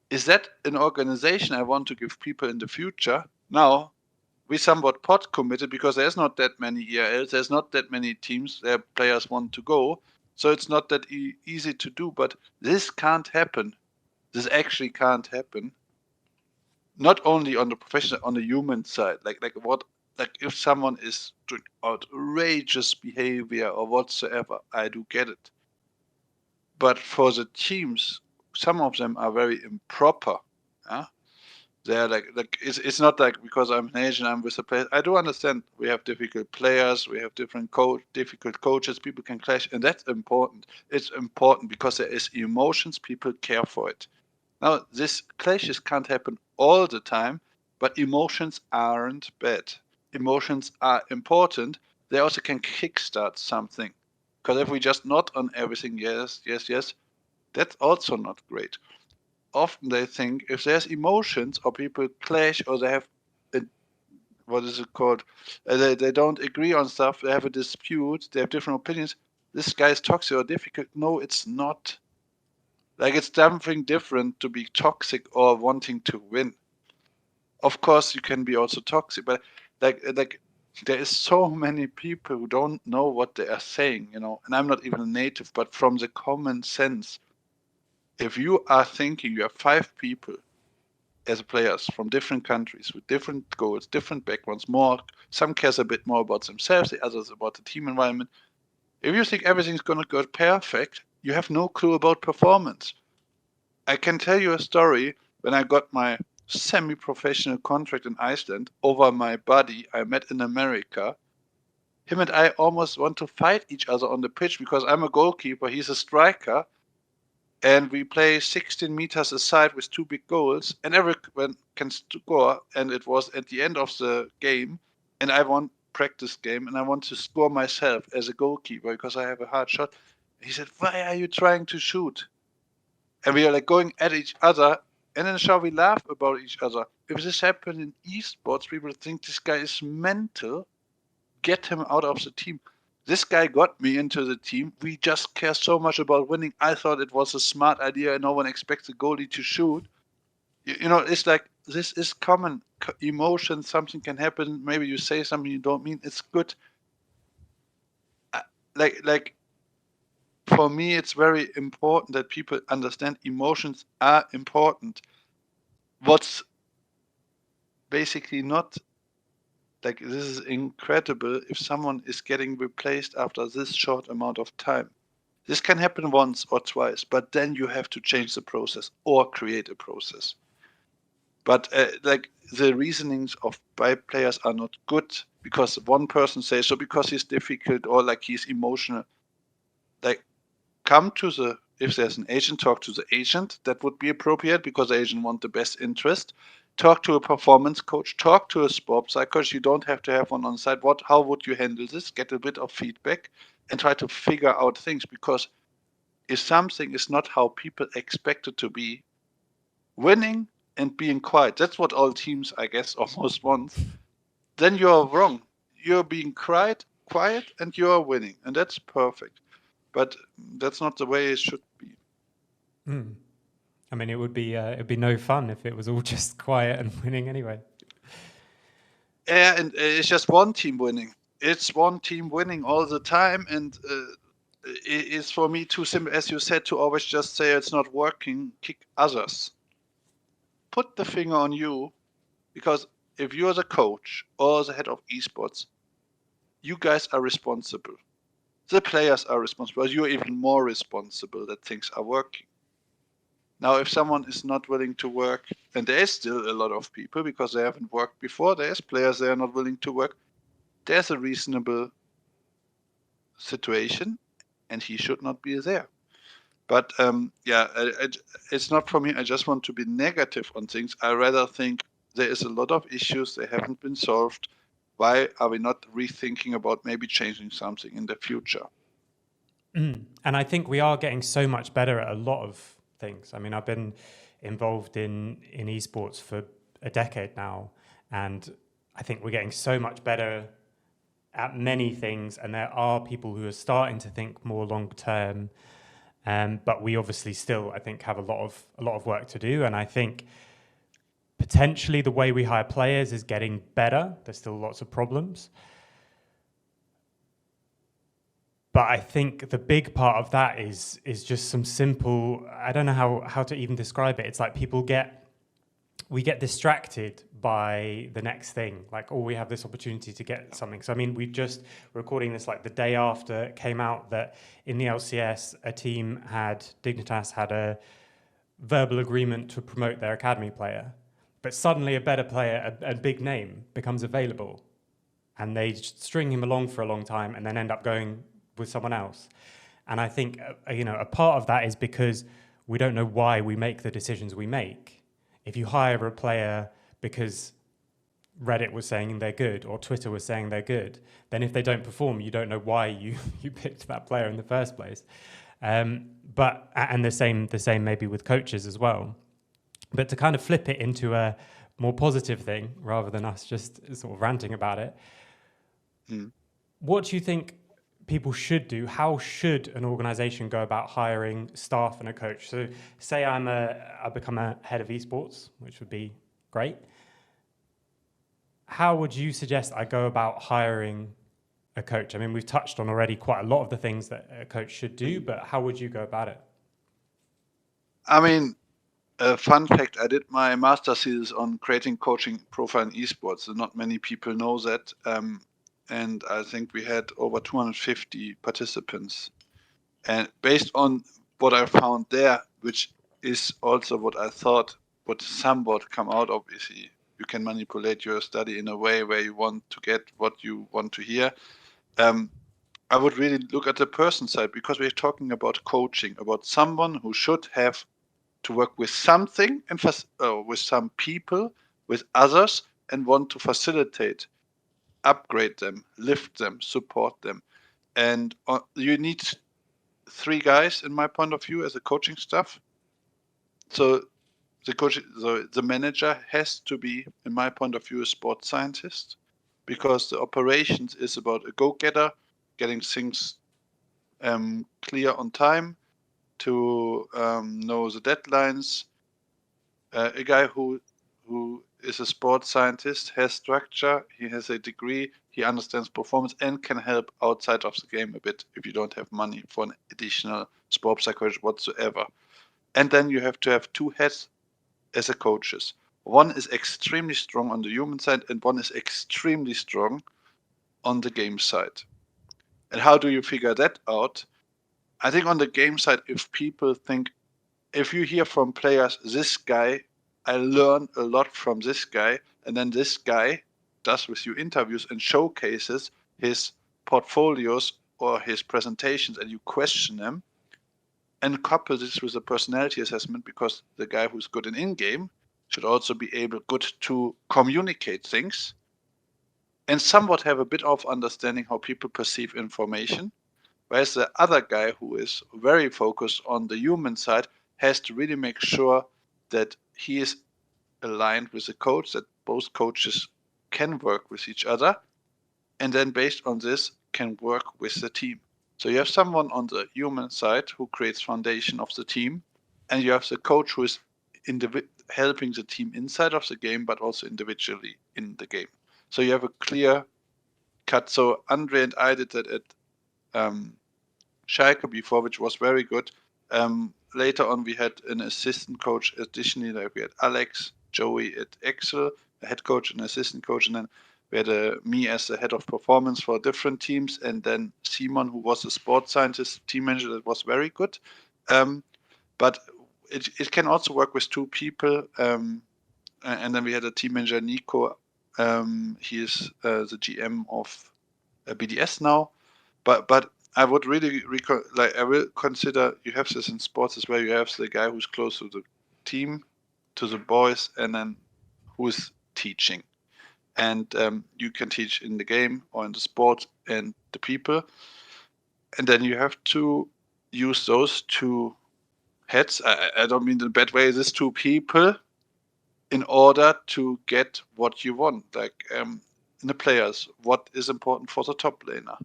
is that an organization I want to give people in the future? Now, we somewhat pot committed because there's not that many ERLs, there's not that many teams where players want to go. So it's not that easy to do, but this can't happen. This actually can't happen. Not only on the professional, on the human side. Like if someone is doing outrageous behavior or whatsoever, I do get it. But for the teams, some of them are very improper. Yeah? They're like it's not like because I'm an Asian, I'm with the players. I do understand we have difficult players, we have difficult coaches, people can clash, and that's important. It's important because there is emotions, people care for it. Now, this clashes can't happen all the time, but emotions aren't bad. Emotions are important. They also can kickstart something. Because if we just not on everything, yes, that's also not great. Often they think if there's emotions or people clash or they have what is it called? They don't agree on stuff. They have a dispute. They have different opinions. This guy is toxic or difficult. No, it's not. Like it's something different to be toxic or wanting to win. Of course, you can be also toxic, but like there is so many people who don't know what they are saying, And I'm not even a native, but from the common sense, if you are thinking you have 5 people as players from different countries with different goals, different backgrounds, some cares a bit more about themselves, the others about the team environment. If you think everything's going to go perfect, you have no clue about performance. I can tell you a story. When I got my semi-professional contract in Iceland over my buddy I met in America, him and I almost want to fight each other on the pitch because I'm a goalkeeper, he's a striker, and we play 16 meters aside with 2 big goals, and everyone can score, and it was at the end of the game, and I won practice game, and I want to score myself as a goalkeeper because I have a hard shot. He said, "Why are you trying to shoot?" And we are like going at each other, and then shall we laugh about each other? If this happened in esports, people think this guy is mental. Get him out of the team. This guy got me into the team. We just care so much about winning. I thought it was a smart idea, and no one expects a goalie to shoot. You know, it's like this is common emotion. Something can happen. Maybe you say something you don't mean. It's good. Like for me, it's very important that people understand emotions are important. What's basically not, like, this is incredible if someone is getting replaced after this short amount of time. This can happen once or twice, but then you have to change the process or create a process. But like the reasonings of by players are not good because one person says so because he's difficult or like he's emotional. Like, come to the, if there's an agent, talk to the agent. That would be appropriate because the agent wants the best interest. Talk to a performance coach, talk to a sport psychologist. You don't have to have one on site. How would you handle this? Get a bit of feedback and try to figure out things, because if something is not how people expect it to be, winning and being quiet, that's what all teams, I guess, almost want, then you're wrong. You're being quiet and you're winning, and that's perfect. But that's not the way it should be. I mean, it'd be no fun if it was all just quiet and winning anyway. Yeah, and it's just one team winning. It's one team winning all the time, and it's for me too simple, as you said, to always just say it's not working, kick others. Put the finger on you, because if you're the coach or the head of esports, you guys are responsible. The players are responsible. You're even more responsible that things are working. Now, if someone is not willing to work, and there is still a lot of people because they haven't worked before, there's players they are not willing to work, there's a reasonable situation, and he should not be there. But it's not for me. I just want to be negative on things. I rather think there is a lot of issues, they haven't been solved. Why are we not rethinking about maybe changing something in the future? And I think we are getting so much better at a lot of things. I mean, I've been involved in esports for a decade now, and I think we're getting so much better at many things, and there are people who are starting to think more long term. But we obviously still, I think, have a lot of work to do. And I think potentially the way we hire players is getting better. There's still lots of problems. But I think the big part of that is just some simple, I don't know how to even describe it. It's like we get distracted by the next thing. Like, oh, we have this opportunity to get something. So, I mean, recording this like the day after it came out that in the LCS, Dignitas had a verbal agreement to promote their academy player. But suddenly a better player, a big name, becomes available. And they string him along for a long time and then end up going with someone else. And I think, a part of that is because we don't know why we make the decisions we make. If you hire a player because Reddit was saying they're good or Twitter was saying they're good, then if they don't perform, you don't know why you picked that player in the first place. And the same maybe with coaches as well. But to kind of flip it into a more positive thing rather than us just sort of ranting about it, what do you think people should do? How should an organization go about hiring staff and a coach? So say I become a head of esports, which would be great. How would you suggest I go about hiring a coach? I mean, we've touched on already quite a lot of the things that a coach should do, but how would you go about it? I mean, A fun fact, I did my master thesis on creating coaching profile in esports, and not many people know that. And I think we had over 250 participants. And based on what I found there, which is also what I thought would somewhat come out, obviously, you can manipulate your study in a way where you want to get what you want to hear. I would really look at the person side, because we're talking about coaching, about someone who should have to work with something and with some people, with others, and want to facilitate, upgrade them, lift them, support them. And you need 3 guys, in my point of view, as a coaching staff. So the manager has to be, in my point of view, a sports scientist, because the operations is about a go-getter, getting things clear on time, to know the deadlines. A guy who is a sports scientist has structure, he has a degree, he understands performance, and can help outside of the game a bit if you don't have money for an additional sports psychologist whatsoever. And then you have to have 2 heads as a coaches. One is extremely strong on the human side, and one is extremely strong on the game side. And how do you figure that out? I think on the game side, if you hear from players, this guy, I learn a lot from this guy, and then this guy does with you interviews and showcases his portfolios or his presentations, and you question them, and couple this with a personality assessment, because the guy who's good in-game should also be good to communicate things and somewhat have a bit of understanding how people perceive information. Whereas the other guy, who is very focused on the human side, has to really make sure that he is aligned with the coach, that both coaches can work with each other, and then based on this can work with the team. So you have someone on the human side who creates foundation of the team, and you have the coach who is helping the team inside of the game, but also individually in the game. So you have a clear cut. So Andre and I did that at Shalke before, which was very good. Later on, we had an assistant coach. Additionally, like we had Alex, Joey at Excel, a head coach and assistant coach, and then we had me as the head of performance for different teams, and then Simon, who was a sports scientist, team manager, that was very good. But it can also work with 2 people. And then we had a team manager, Nico. He is the GM of BDS now. But I would really I will consider, you have this in sports as well. You have the guy who's close to the team, to the boys, and then who's teaching. And you can teach in the game or in the sport and the people. And then you have to use those 2 heads. I don't mean in a bad way. These 2 people, in order to get what you want. Like in the players, what is important for the top laner?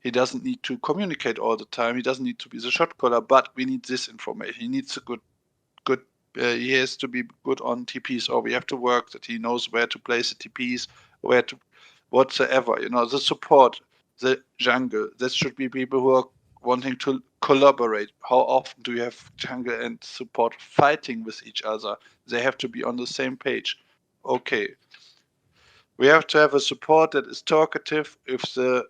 He doesn't need to communicate all the time. He doesn't need to be the shot caller, but we need this information. He needs a good. He has to be good on TPs, or we have to work that he knows where to place the TPs, where to, whatsoever. The support, the jungle. That should be people who are wanting to collaborate. How often do you have jungle and support fighting with each other? They have to be on the same page. Okay. We have to have a support that is talkative. If the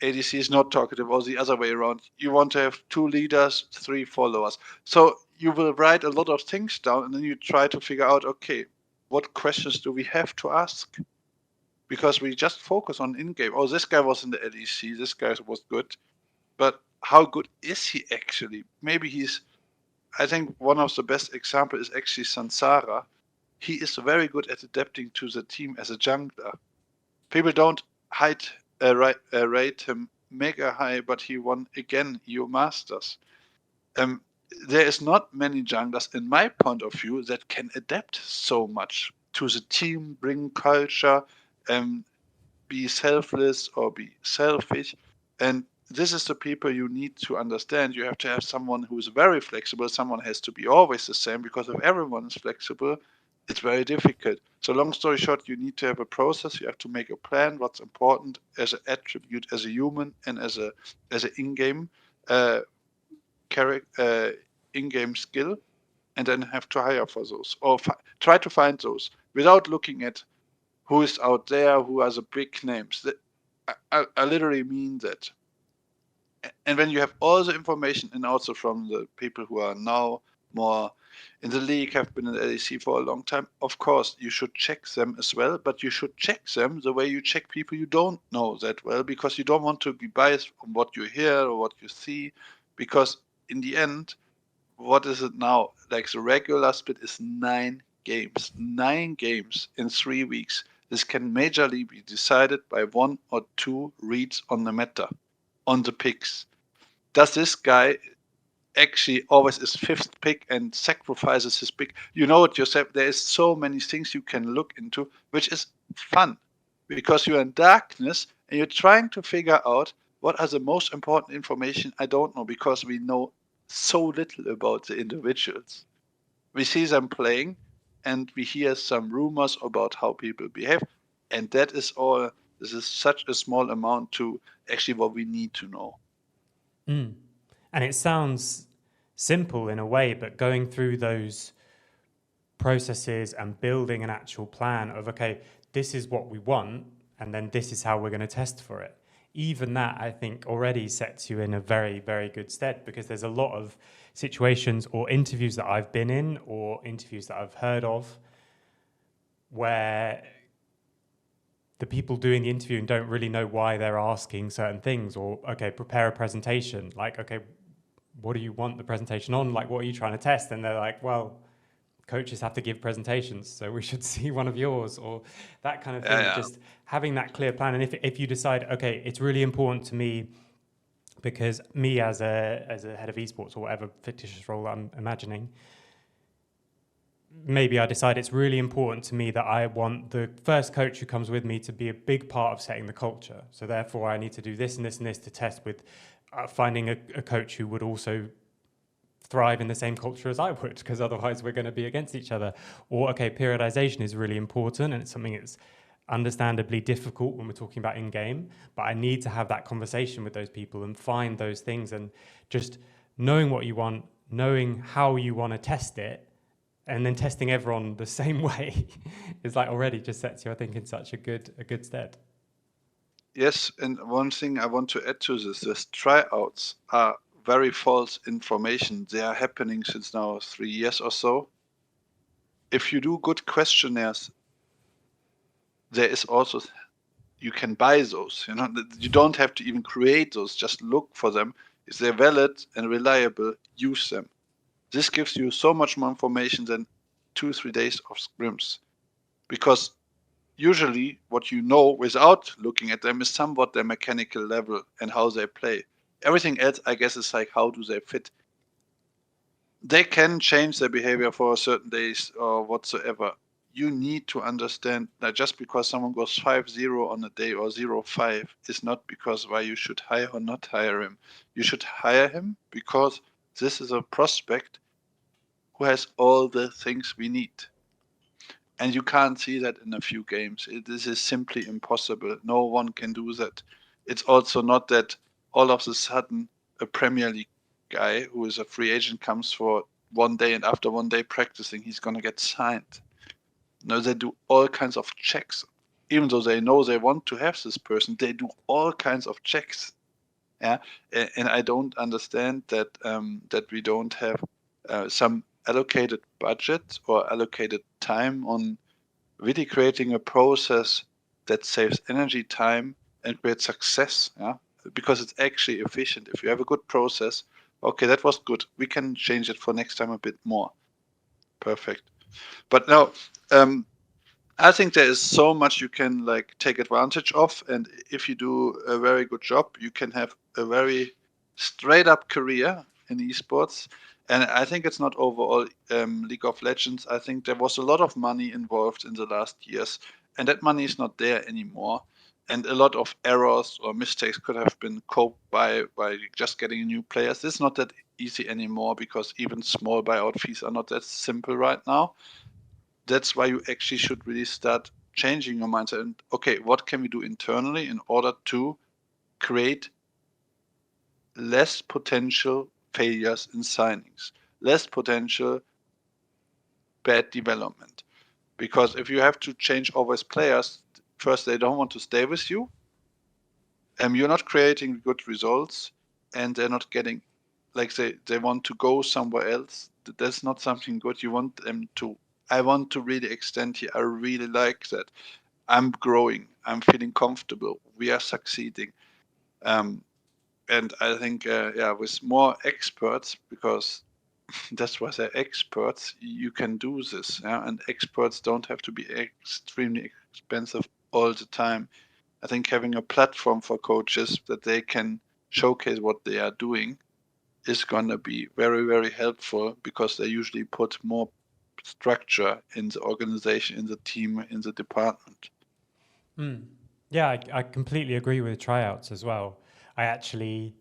ADC is not talkative, or the other way around, you want to have 2 leaders, 3 followers. So you will write a lot of things down, and then you try to figure out, okay, what questions do we have to ask? Because we just focus on in-game. Oh, this guy was in the LEC, this guy was good. But how good is he actually? Maybe I think one of the best examples is actually Sansara. He is very good at adapting to the team as a jungler. People don't rate him mega high, but he won again EU Masters. There is not many junglers, in my point of view, that can adapt so much to the team, bring culture, be selfless or be selfish. And this is the people you need to understand. You have to have someone who's very flexible. Someone has to be always the same, because if everyone is flexible, it's very difficult. So long story short, you need to have a process. You have to make a plan. What's important as an attribute, as a human, and as an in-game in-game skill. and then have to hire for those, or try to find those without looking at who is out there, who are the big names. I literally mean that. And when you have all the information, and also from the people who are now more in the league, have been in the LEC for a long time, of course you should check them as well, but you should check them the way you check people you don't know that well, because you don't want to be biased on what you hear or what you see, because in the end, what is it now? Like, the regular split is 9 games. 9 games in 3 weeks. This can majorly be decided by 1 or 2 reads on the meta, on the picks. Does this guy actually always is 5th pick and sacrifices his pick? You know it yourself. There is so many things you can look into, which is fun, because you're in darkness and you're trying to figure out what are the most important information. I don't know, because we know so little about the individuals. We see them playing and we hear some rumors about how people behave, and that is all. This is such a small amount to actually what we need to know. And it sounds simple in a way, but going through those processes and building an actual plan of, okay, this is what we want, and then this is how we're going to test for it. Even that, I think, already sets you in a very, very good stead, because there's a lot of situations or interviews that I've been in or interviews that I've heard of where the people doing the interviewing don't really know why they're asking certain things, or, okay, prepare a presentation. Like, okay, what do you want the presentation on? Like, what are you trying to test? And they're like, well, coaches have to give presentations, so we should see one of yours, or that kind of thing. Yeah. Just having that clear plan. And if you decide, okay, it's really important to me, because me as a head of esports or whatever fictitious role I'm imagining, maybe I decide it's really important to me that I want the first coach who comes with me to be a big part of setting the culture. So therefore I need to do this and this and this to test with finding a coach who would also thrive in the same culture as I would, because otherwise we're going to be against each other. Or, okay, periodization is really important, and it's something that's understandably difficult when we're talking about in-game, but I need to have that conversation with those people and find those things, and just knowing what you want, knowing how you want to test it, and then testing everyone the same way is like already just sets you, I think, in such a good stead. Yes, and one thing I want to add to this tryouts are very false information. They are happening since now 3 years or so. If you do good questionnaires, there is also, you can buy those. You don't have to even create those. Just look for them. If they're valid and reliable, use them. This gives you so much more information than 2-3 days of scrims, because usually what you know without looking at them is somewhat their mechanical level and how they play. Everything else, I guess, is like, how do they fit? They can change their behavior for certain days or whatsoever. You need to understand that just because someone goes 5-0 on a day or 0-5 is not because why you should hire or not hire him. You should hire him because this is a prospect who has all the things we need. And you can't see that in a few games. This is simply impossible. No one can do that. It's also not that all of a sudden a Premier League guy who is a free agent comes for 1 day, and after 1 day practicing, he's going to get signed. No, they do all kinds of checks. Even though they know they want to have this person, they do all kinds of checks. Yeah, and I don't understand that that we don't have some allocated budget or allocated time on really creating a process that saves energy, time, and creates success. Yeah, because it's actually efficient. If you have a good process, okay, that was good. We can change it for next time a bit more. Perfect. But now, I think there is so much you can like take advantage of, and if you do a very good job, you can have a very straight up career in esports. And I think it's not overall League of Legends. I think there was a lot of money involved in the last years, and that money is not there anymore. And a lot of errors or mistakes could have been coped by just getting new players. It's not that easy anymore, because even small buyout fees are not that simple right now. That's why you actually should really start changing your mindset and, okay, what can we do internally in order to create less potential failures in signings, less potential bad development. Because if you have to change always players, first they don't want to stay with you, you're not creating good results, and they're not getting, like they want to go somewhere else. That's not something good. You want them to, I want to really extend here. I really like that. I'm growing. I'm feeling comfortable. We are succeeding. And I think, with more experts, because that's why they're experts, you can do this. Yeah? And experts don't have to be extremely expensive all the time. I think having a platform for coaches that they can showcase what they are doing is going to be very, very helpful, because they usually put more structure in the organization, in the team, in the department. Yeah, I completely agree with tryouts as well. I actually,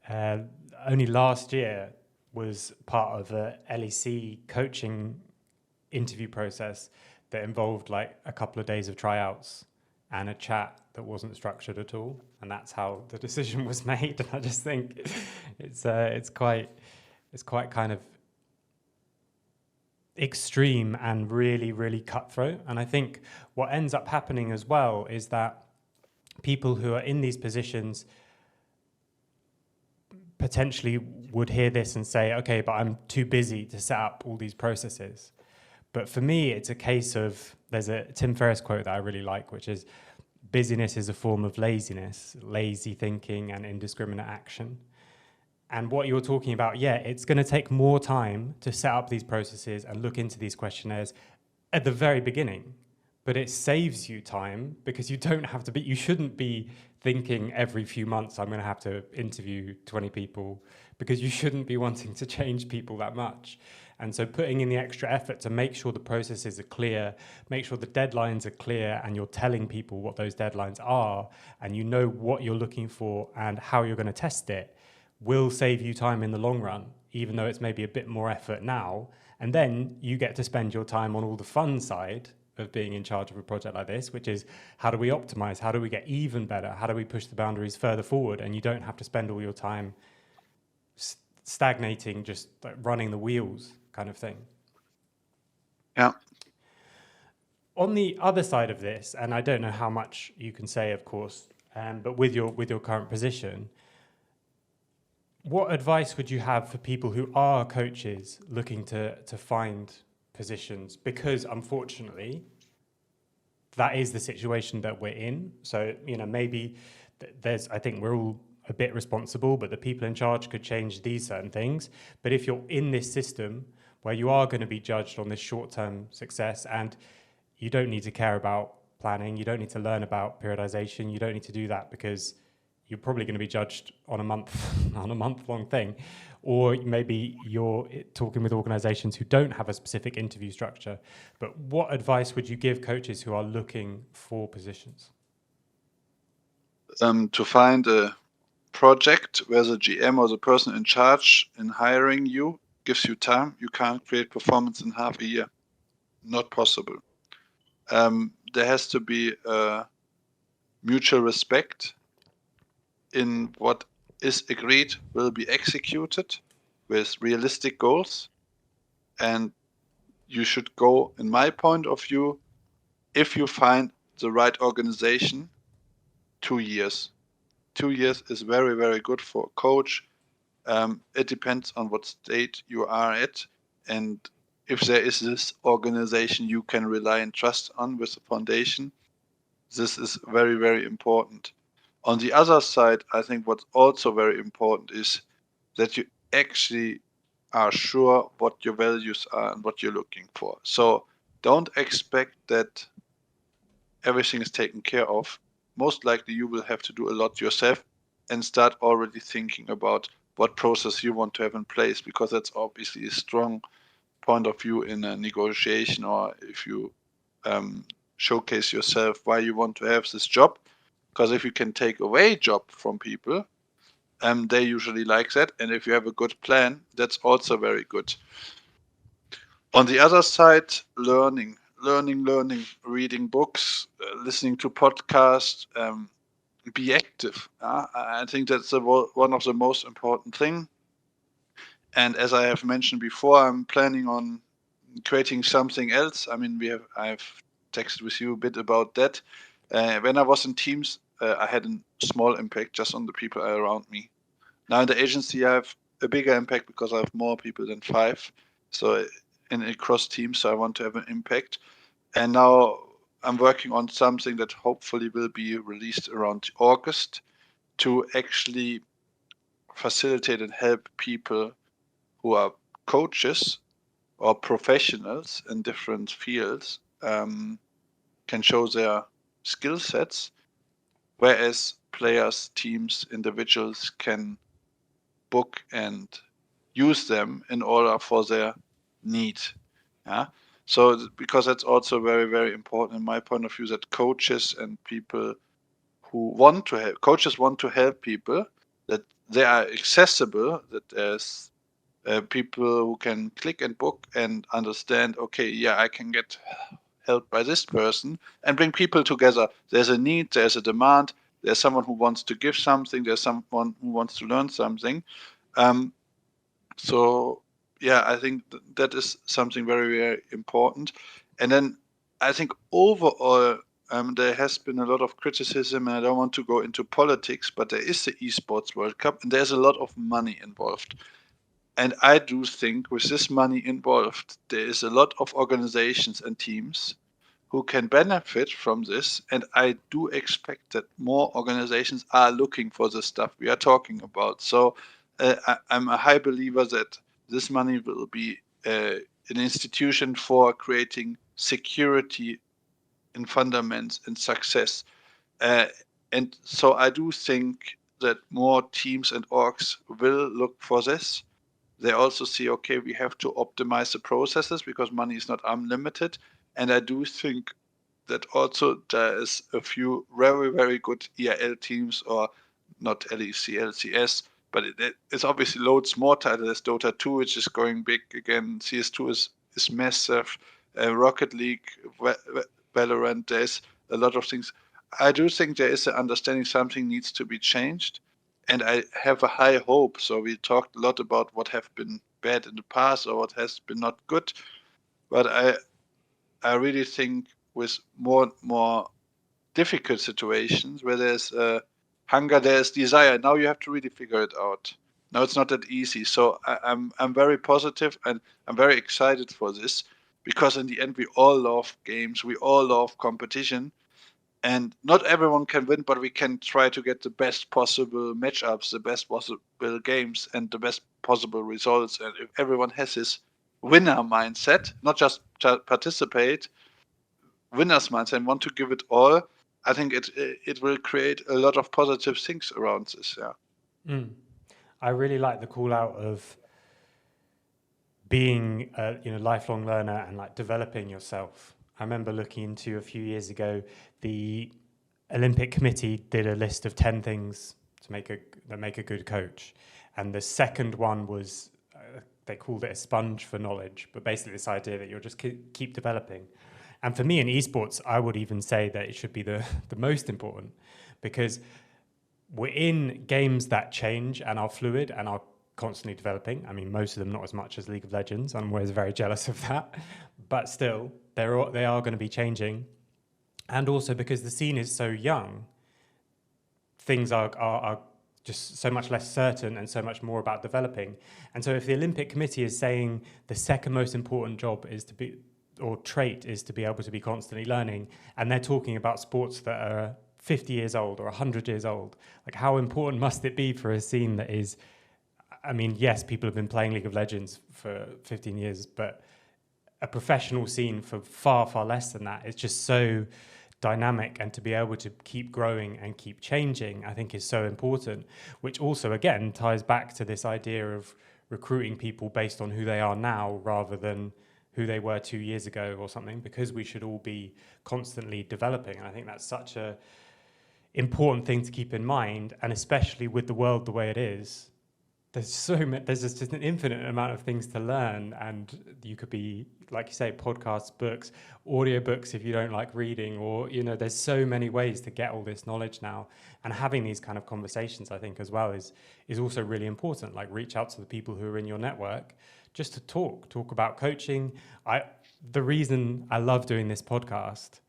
only last year, was part of a LEC coaching interview process that involved like a couple of days of tryouts and a chat that wasn't structured at all, and that's how the decision was made. And I just think it's quite kind of extreme and really, really cutthroat. And I think what ends up happening as well is that people who are in these positions potentially would hear this and say, okay, but I'm too busy to set up all these processes. But for me, it's a case of, there's a Tim Ferriss quote that I really like, which is, busyness is a form of laziness, lazy thinking and indiscriminate action. And what you're talking about, yeah, it's going to take more time to set up these processes and look into these questionnaires at the very beginning. But it saves you time, because you don't have to be, you shouldn't be thinking every few months, I'm going to have to interview 20 people, because you shouldn't be wanting to change people that much. And so putting in the extra effort to make sure the processes are clear, make sure the deadlines are clear, and you're telling people what those deadlines are, and you know what you're looking for and how you're going to test it, will save you time in the long run, even though it's maybe a bit more effort now. And then you get to spend your time on all the fun side of being in charge of a project like this, which is, how do we optimize? How do we get even better? How do we push the boundaries further forward? And you don't have to spend all your time stagnating, just like running the wheels kind of thing. Yeah. On the other side of this, and I don't know how much you can say, of course, but with your current position, what advice would you have for people who are coaches looking to find positions? Because unfortunately, that is the situation that we're in. So, maybe I think we're all a bit responsible, but the people in charge could change these certain things. But if you're in this system where you are going to be judged on this short-term success, and you don't need to care about planning, you don't need to learn about periodization, you don't need to do that, because you're probably going to be judged on a month-long thing. Or maybe you're talking with organizations who don't have a specific interview structure. But what advice would you give coaches who are looking for positions? To find a project where the GM or the person in charge in hiring you gives you time. You can't create performance in half a year. Not possible. There has to be mutual respect in what is agreed will be executed with realistic goals. And you should go, in my point of view, if you find the right organization, 2 years. 2 years is very, very good for a coach. It depends on what state you are at, and if there is this organization you can rely and trust on with the foundation, this is very, very important. On the other side, I think what's also very important is that you actually are sure what your values are and what you're looking for. So don't expect that everything is taken care of. Most likely you will have to do a lot yourself, and start already thinking about what process you want to have in place, because that's obviously a strong point of view in a negotiation, or if you showcase yourself why you want to have this job. Because if you can take away job from people, they usually like that. And if you have a good plan, that's also very good. On the other side, learning, reading books, listening to podcasts, be active. I think that's one of the most important thing. And as I have mentioned before, I'm planning on creating something else. I mean, I've texted with you a bit about that. When I was in teams, I had a small impact just on the people around me. Now in the agency, I have a bigger impact because I have more people than 5. So across teams, so I want to have an impact. And now I'm working on something that hopefully will be released around August to actually facilitate and help people who are coaches or professionals in different fields can show their skill sets, whereas players, teams, individuals can book and use them in order for their need. Yeah. So because that's also very, very important in my point of view, that coaches and people who want to help, coaches want to help people, that they are accessible, that there's people who can click and book and understand, okay, yeah, I can get help by this person, and bring people together. There's a need, there's a demand, there's someone who wants to give something, there's someone who wants to learn something. So yeah, I think that is something very, very important. And then I think overall, there has been a lot of criticism, and I don't want to go into politics, but there is the Esports World Cup, and there's a lot of money involved. And I do think with this money involved, there is a lot of organizations and teams who can benefit from this. And I do expect that more organizations are looking for the stuff we are talking about. So I'm a high believer that this money will be an institution for creating security in fundaments and success. And so I do think that more teams and orgs will look for this. They also see, okay, we have to optimize the processes because money is not unlimited. And I do think that also there is a few very, very good ERL teams, or not LEC, LCS, but it's obviously loads more titles. Dota 2, which is going big again. CS2 is massive. Rocket League, Valorant, there's a lot of things. I do think there is an understanding something needs to be changed. And I have a high hope. So we talked a lot about what have been bad in the past or what has been not good. But I really think with more difficult situations where there's hunger, there's desire. Now you have to really figure it out. Now it's not that easy. So I'm very positive, and I'm very excited for this, because in the end we all love games, we all love competition, and not everyone can win, but we can try to get the best possible matchups, the best possible games, and the best possible results. And if everyone has this winner mindset, not just participate, winner's mindset, and want to give it all, I think it will create a lot of positive things around this. Yeah. I really like the call out of being a lifelong learner and like developing yourself. I remember looking into a few years ago, the Olympic Committee did a list of 10 things to make a good coach, and the second one was they called it a sponge for knowledge, but basically this idea that you'll just keep developing. And for me in esports, I would even say that it should be the most important, because we're in games that change and are fluid and are constantly developing. I mean, most of them not as much as League of Legends. I'm always very jealous of that. But still, they are going to be changing. And also because the scene is so young, things are just so much less certain and so much more about developing. And so if the Olympic Committee is saying the second most important job is to be, or trait is to be able to be constantly learning, and they're talking about sports that are 50 years old or 100 years old, like how important must it be for a scene that is, I mean, yes, people have been playing League of Legends for 15 years, but a professional scene for far, far less than that is just so dynamic, and to be able to keep growing and keep changing, I think is so important, which also, again, ties back to this idea of recruiting people based on who they are now rather than who they were 2 years ago or something, because we should all be constantly developing. And I think that's such a important thing to keep in mind, and especially with the world the way it is, there's just an infinite amount of things to learn, and you could be, like you say, podcasts, books, audiobooks if you don't like reading, or there's so many ways to get all this knowledge now. And having these kind of conversations, I think, as well, is also really important. Like, reach out to the people who are in your network, just to talk about coaching. The reason I love doing this podcast,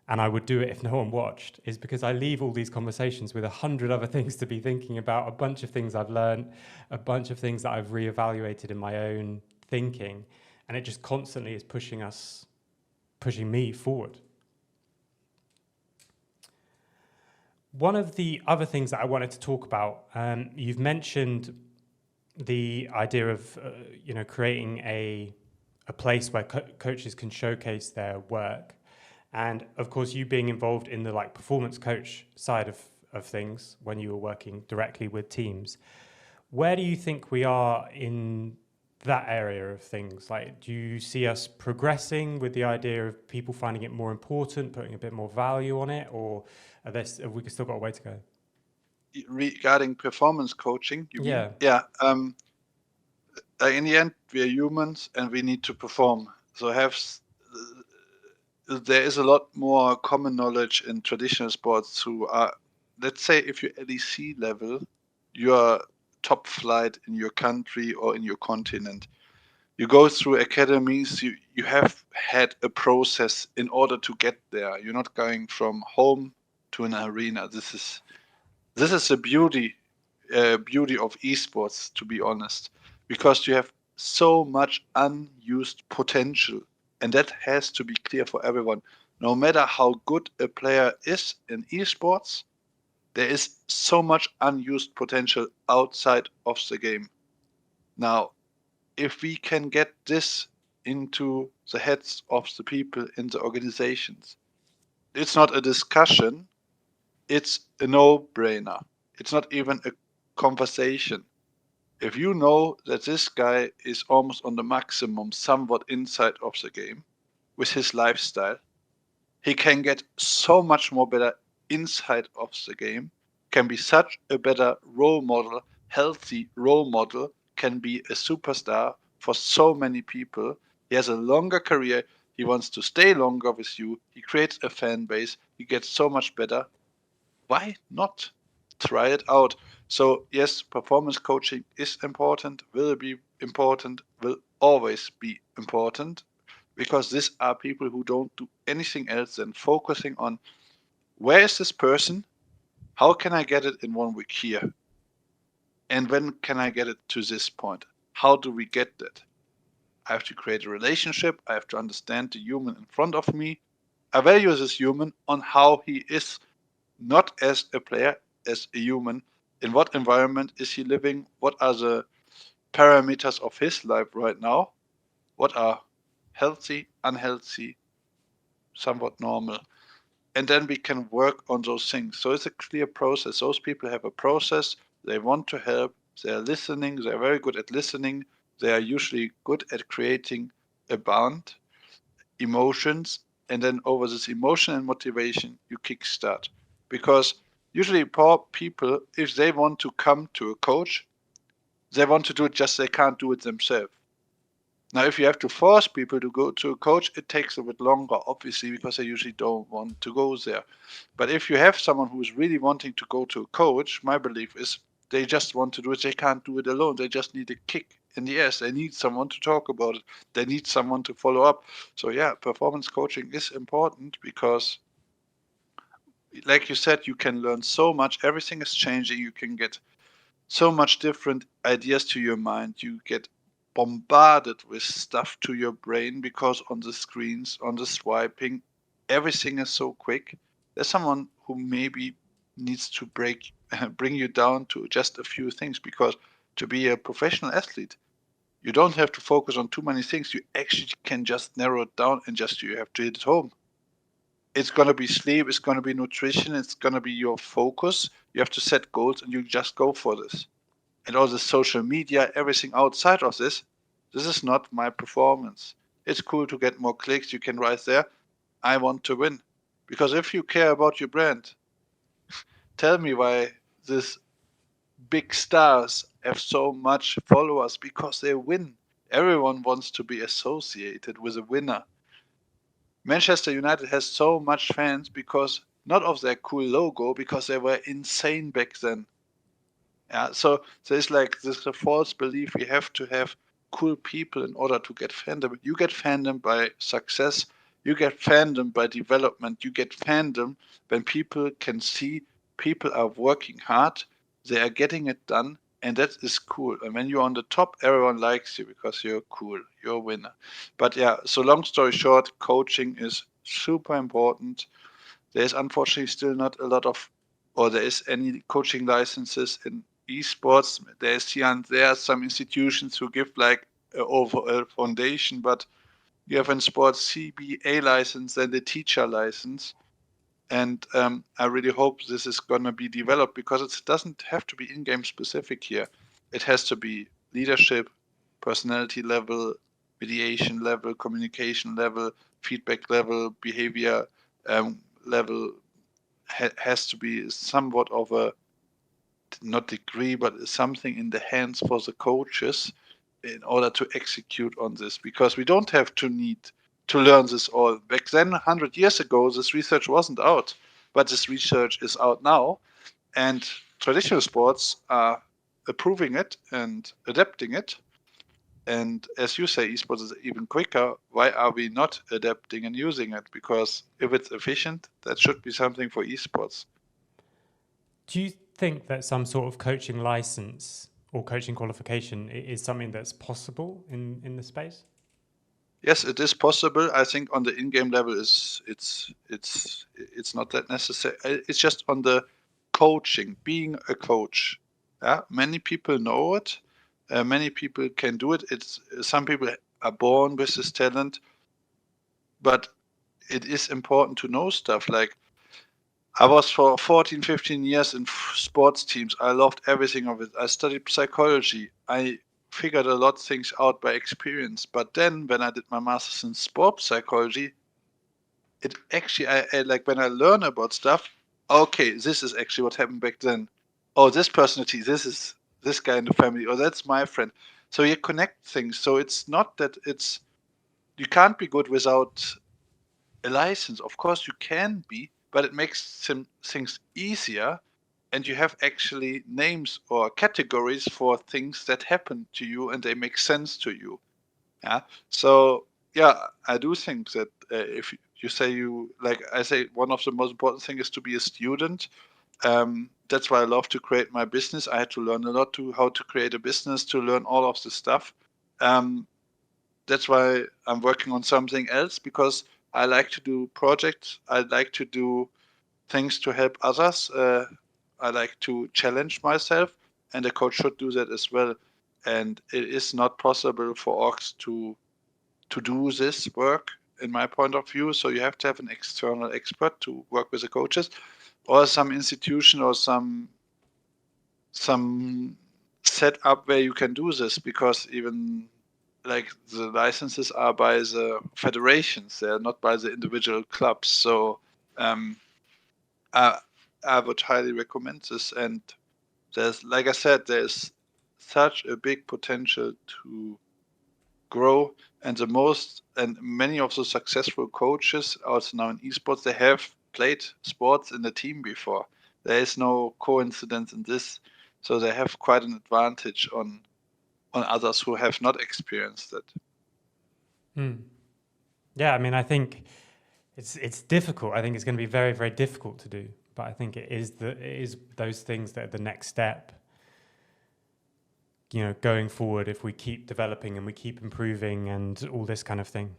and I would do it if no one watched, is because I leave all these conversations with 100 other things to be thinking about, a bunch of things I've learned, a bunch of things that I've reevaluated in my own thinking, and it just constantly is pushing me forward. One of the other things that I wanted to talk about, you've mentioned the idea of creating a place where coaches can showcase their work, and of course you being involved in the performance coach side of things when you were working directly with teams. Where do you think we are in that area of things? Do you see us progressing with the idea of people finding it more important, putting a bit more value on it, or have we still got a way to go? Regarding performance coaching, you mean? Yeah. In the end, we are humans and we need to perform. So there is a lot more common knowledge in traditional sports who are, let's say, if you're LEC level, you're top flight in your country or in your continent. You go through academies, you have had a process in order to get there. You're not going from home to an arena. This is the beauty of esports, to be honest, because you have so much unused potential, and that has to be clear for everyone. No matter how good a player is in esports, there is so much unused potential outside of the game. Now, if we can get this into the heads of the people in the organizations, it's not a discussion, it's a no-brainer. It's not even a conversation. If you know that this guy is almost on the maximum, somewhat inside of the game, with his lifestyle, he can get so much more better inside of the game, can be such a better role model, healthy role model, can be a superstar for so many people. He has a longer career. He wants to stay longer with you. He creates a fan base. He gets so much better. Why not try it out? So yes, performance coaching is important, will be important, will always be important, because these are people who don't do anything else than focusing on where is this person, how can I get it in 1 week here, and when can I get it to this point? How do we get that? I have to create a relationship. I have to understand the human in front of me. I value this human on how he is, not as a player, as a human. In what environment is he living? What are the parameters of his life right now? What are healthy, unhealthy, somewhat normal? And then we can work on those things. So it's a clear process. Those people have a process. They want to help. They're listening. They're very good at listening. They are usually good at creating a bond, emotions, and then over this emotion and motivation, you kickstart. Because usually poor people, if they want to come to a coach, they want to do it, just they can't do it themselves. Now, if you have to force people to go to a coach, it takes a bit longer, obviously, because they usually don't want to go there. But if you have someone who is really wanting to go to a coach, my belief is they just want to do it. They can't do it alone. They just need a kick in the ass. They need someone to talk about it. They need someone to follow up. So yeah, performance coaching is important because, like you said, you can learn so much. Everything is changing. You can get so much different ideas to your mind. You get bombarded with stuff to your brain because on the screens, on the swiping, everything is so quick. There's someone who maybe needs to bring you down to just a few things, because to be a professional athlete, you don't have to focus on too many things. You actually can just narrow it down and you have to hit it home. It's going to be sleep, it's going to be nutrition, it's going to be your focus. You have to set goals and you just go for this. And all the social media, everything outside of this is not my performance. It's cool to get more clicks. You can write there, I want to win. Because if you care about your brand, tell me why these big stars have so much followers, because they win. Everyone wants to be associated with a winner. Manchester United has so much fans because not of their cool logo, because they were insane back then. Yeah, so there's like this false belief we have to have cool people in order to get fandom. You get fandom by success. You get fandom by development. You get fandom when people can see people are working hard. They are getting it done. And that is cool. And when you're on the top, everyone likes you because you're cool. You're a winner. But yeah, so long story short, coaching is super important. There's unfortunately still not a lot of, or there is any coaching licenses in esports. There's here and there some institutions who give like over a foundation, but you have in sports CBA license and the teacher license. And I really hope this is going to be developed because it doesn't have to be in-game specific here. It has to be leadership, personality level, mediation level, communication level, feedback level, behavior level. Has to be somewhat of a, not degree, but something in the hands for the coaches in order to execute on this, because we don't have to need to learn this all. Back then, 100 years ago, this research wasn't out, but this research is out now, and traditional sports are approving it and adapting it. And as you say, esports is even quicker. Why are we not adapting and using it? Because if it's efficient, that should be something for esports. Do you think that some sort of coaching license or coaching qualification is something that's possible in the space? Yes, it is possible. I think on the in-game level it's not that necessary. It's just on the coaching, being a coach. Yeah, many people know it. Many people can do it. It's some people are born with this talent, but it is important to know stuff. Like I was for 14, 15 years in sports teams. I loved everything of it. I studied psychology. I figured a lot of things out by experience. But then when I did my master's in sports psychology, it actually, I like when I learn about stuff, okay, this is actually what happened back then. Oh, this personality, this is this guy in the family, or that's my friend. So you connect things. So it's not that you can't be good without a license. Of course you can be, but it makes some things easier, and you have actually names or categories for things that happen to you and they make sense to you. Yeah. So yeah, I do think that if you say I say one of the most important things is to be a student. That's why I love to create my business. I had to learn a lot to how to create a business, to learn all of this stuff. That's why I'm working on something else, because I like to do projects. I like to do things to help others. I like to challenge myself, and a coach should do that as well. And it is not possible for orgs to do this work, in my point of view. So you have to have an external expert to work with the coaches, or some institution or some setup where you can do this, because even like the licenses are by the federations, they're not by the individual clubs. So I would highly recommend this. And there's, like I said, there's such a big potential to grow. And many of the successful coaches also now in esports, they have played sports in the team before. There is no coincidence in this. So they have quite an advantage on others who have not experienced that. Yeah, I mean, I think it's difficult. I think it's going to be very, very difficult to do. But I think it is those things that are the next step. You know, going forward, if we keep developing and we keep improving and all this kind of thing.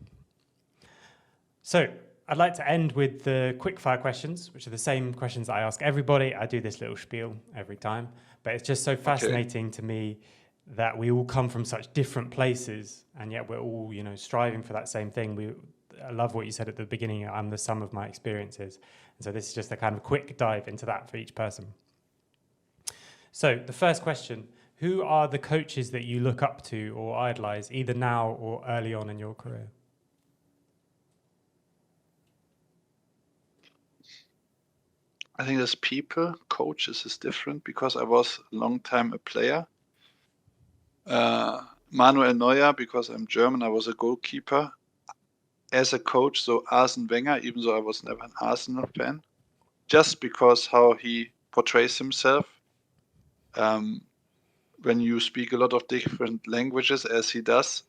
So I'd like to end with the quickfire questions, which are the same questions I ask everybody. I do this little spiel every time, but it's just so fascinating to me that we all come from such different places, and yet we're all, you know, striving for that same thing. I love what you said at the beginning. I'm the sum of my experiences, and so this is just a kind of quick dive into that for each person. So the first question: who are the coaches that you look up to or idolize, either now or early on in your career? I think as people, coaches is different, because I was a long time a player. Manuel Neuer, because I'm German, I was a goalkeeper. As a coach, so Arsene Wenger, even though I was never an Arsenal fan, just because how he portrays himself. when you speak a lot of different languages, as he does,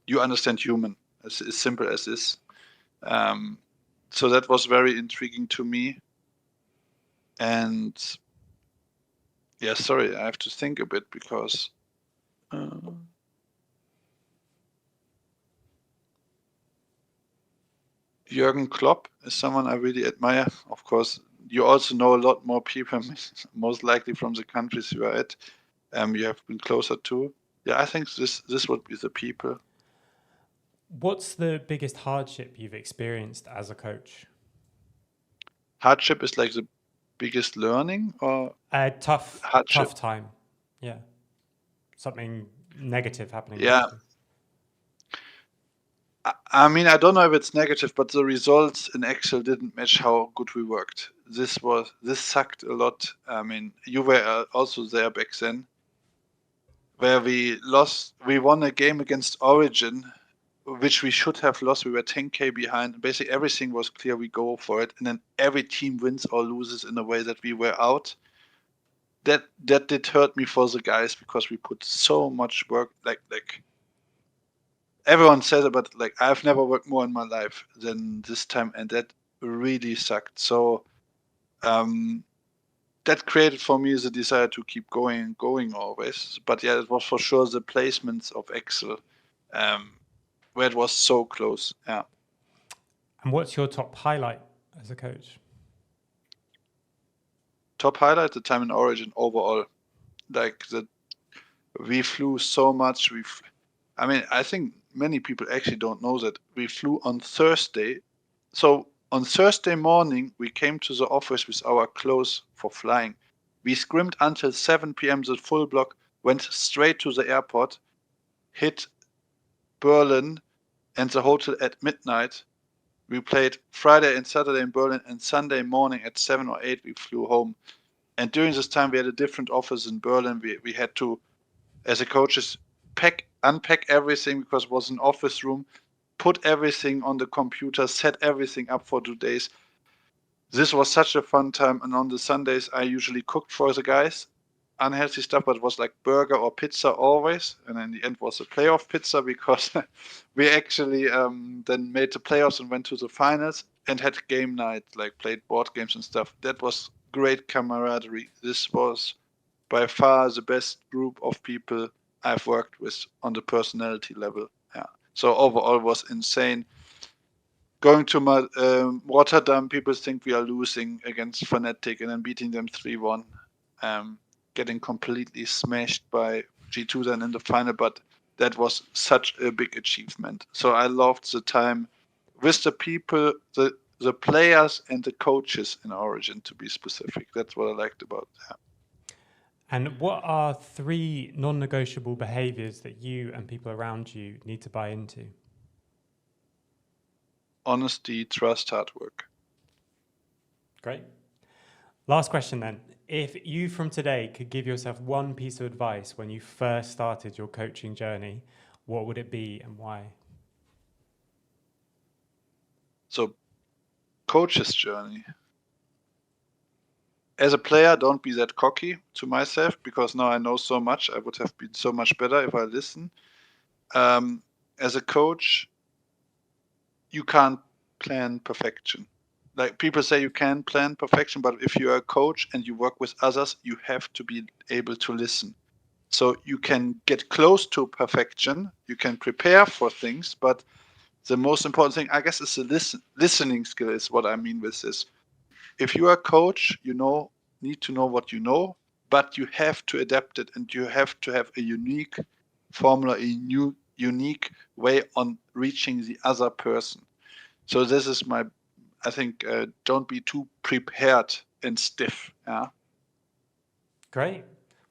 you understand human, as simple as this. So that was very intriguing to me. And yeah, sorry, I have to think a bit because Jürgen Klopp is someone I really admire. Of course, you also know a lot more people, most likely from the countries you are at. You have been closer to. Yeah, I think this would be the people. What's the biggest hardship you've experienced as a coach? Hardship is like the biggest learning, or Tough hardship? time. Yeah. Something negative happening. Yeah. Basically. I mean, I don't know if it's negative, but the results in Excel didn't match how good we worked. This sucked a lot. I mean, you were also there back then, where we won a game against Origen, which we should have lost. We were 10k behind. Basically, everything was clear. We go for it, and then every team wins or loses in a way that we were out. That did hurt me for the guys because we put so much work. Like everyone says it, but like I've never worked more in my life than this time, and that really sucked. So that created for me the desire to keep going always. But yeah, it was for sure the placements of Excel, where it was so close. Yeah. And what's your top highlight as a coach? Top highlight, the time in Origen overall. Like we flew so much. I mean, I think many people actually don't know that we flew on Thursday. So on Thursday morning, we came to the office with our clothes for flying. We scrimmed until 7 p.m. the full block, went straight to the airport, hit Berlin and the hotel at midnight. We played Friday and Saturday in Berlin, and Sunday morning at 7 or 8 we flew home. And during this time we had a different office in Berlin. We had to, as a coaches, unpack everything because it was an office room, put everything on the computer, set everything up for 2 days. This was such a fun time. And on the Sundays I usually cooked for the guys. Unhealthy stuff, but it was like burger or pizza always. And in the end was a playoff pizza because we actually then made the playoffs and went to the finals and had game night, like played board games and stuff. That was great camaraderie. This was by far the best group of people I've worked with on the personality level. Yeah. So overall it was insane. Going to Rotterdam, people think we are losing against Fnatic and then beating them 3-1. Getting completely smashed by G2 then in the final, but that was such a big achievement. So I loved the time with the people, the players and the coaches in Origen, to be specific. That's what I liked about that. And what are 3 non-negotiable behaviors that you and people around you need to buy into? Honesty, trust, hard work. Great. Last question then. If you from today could give yourself one piece of advice when you first started your coaching journey, what would it be and why? So, coach's journey. As a player, don't be that cocky to myself, because now I know so much. I would have been so much better if I listened. As a coach, you can't plan perfection. Like people say you can plan perfection, but if you're a coach and you work with others, you have to be able to listen. So you can get close to perfection, you can prepare for things, but the most important thing, I guess, is the listening skill is what I mean with this. If you are a coach, you need to know what you know, but you have to adapt it, and you have to have a unique formula, a unique way on reaching the other person. So this is I think, don't be too prepared and stiff. Yeah. Great.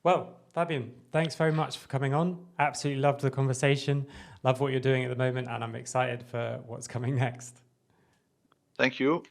Well, Fabian, thanks very much for coming on. Absolutely loved the conversation. Love what you're doing at the moment, and I'm excited for what's coming next. Thank you.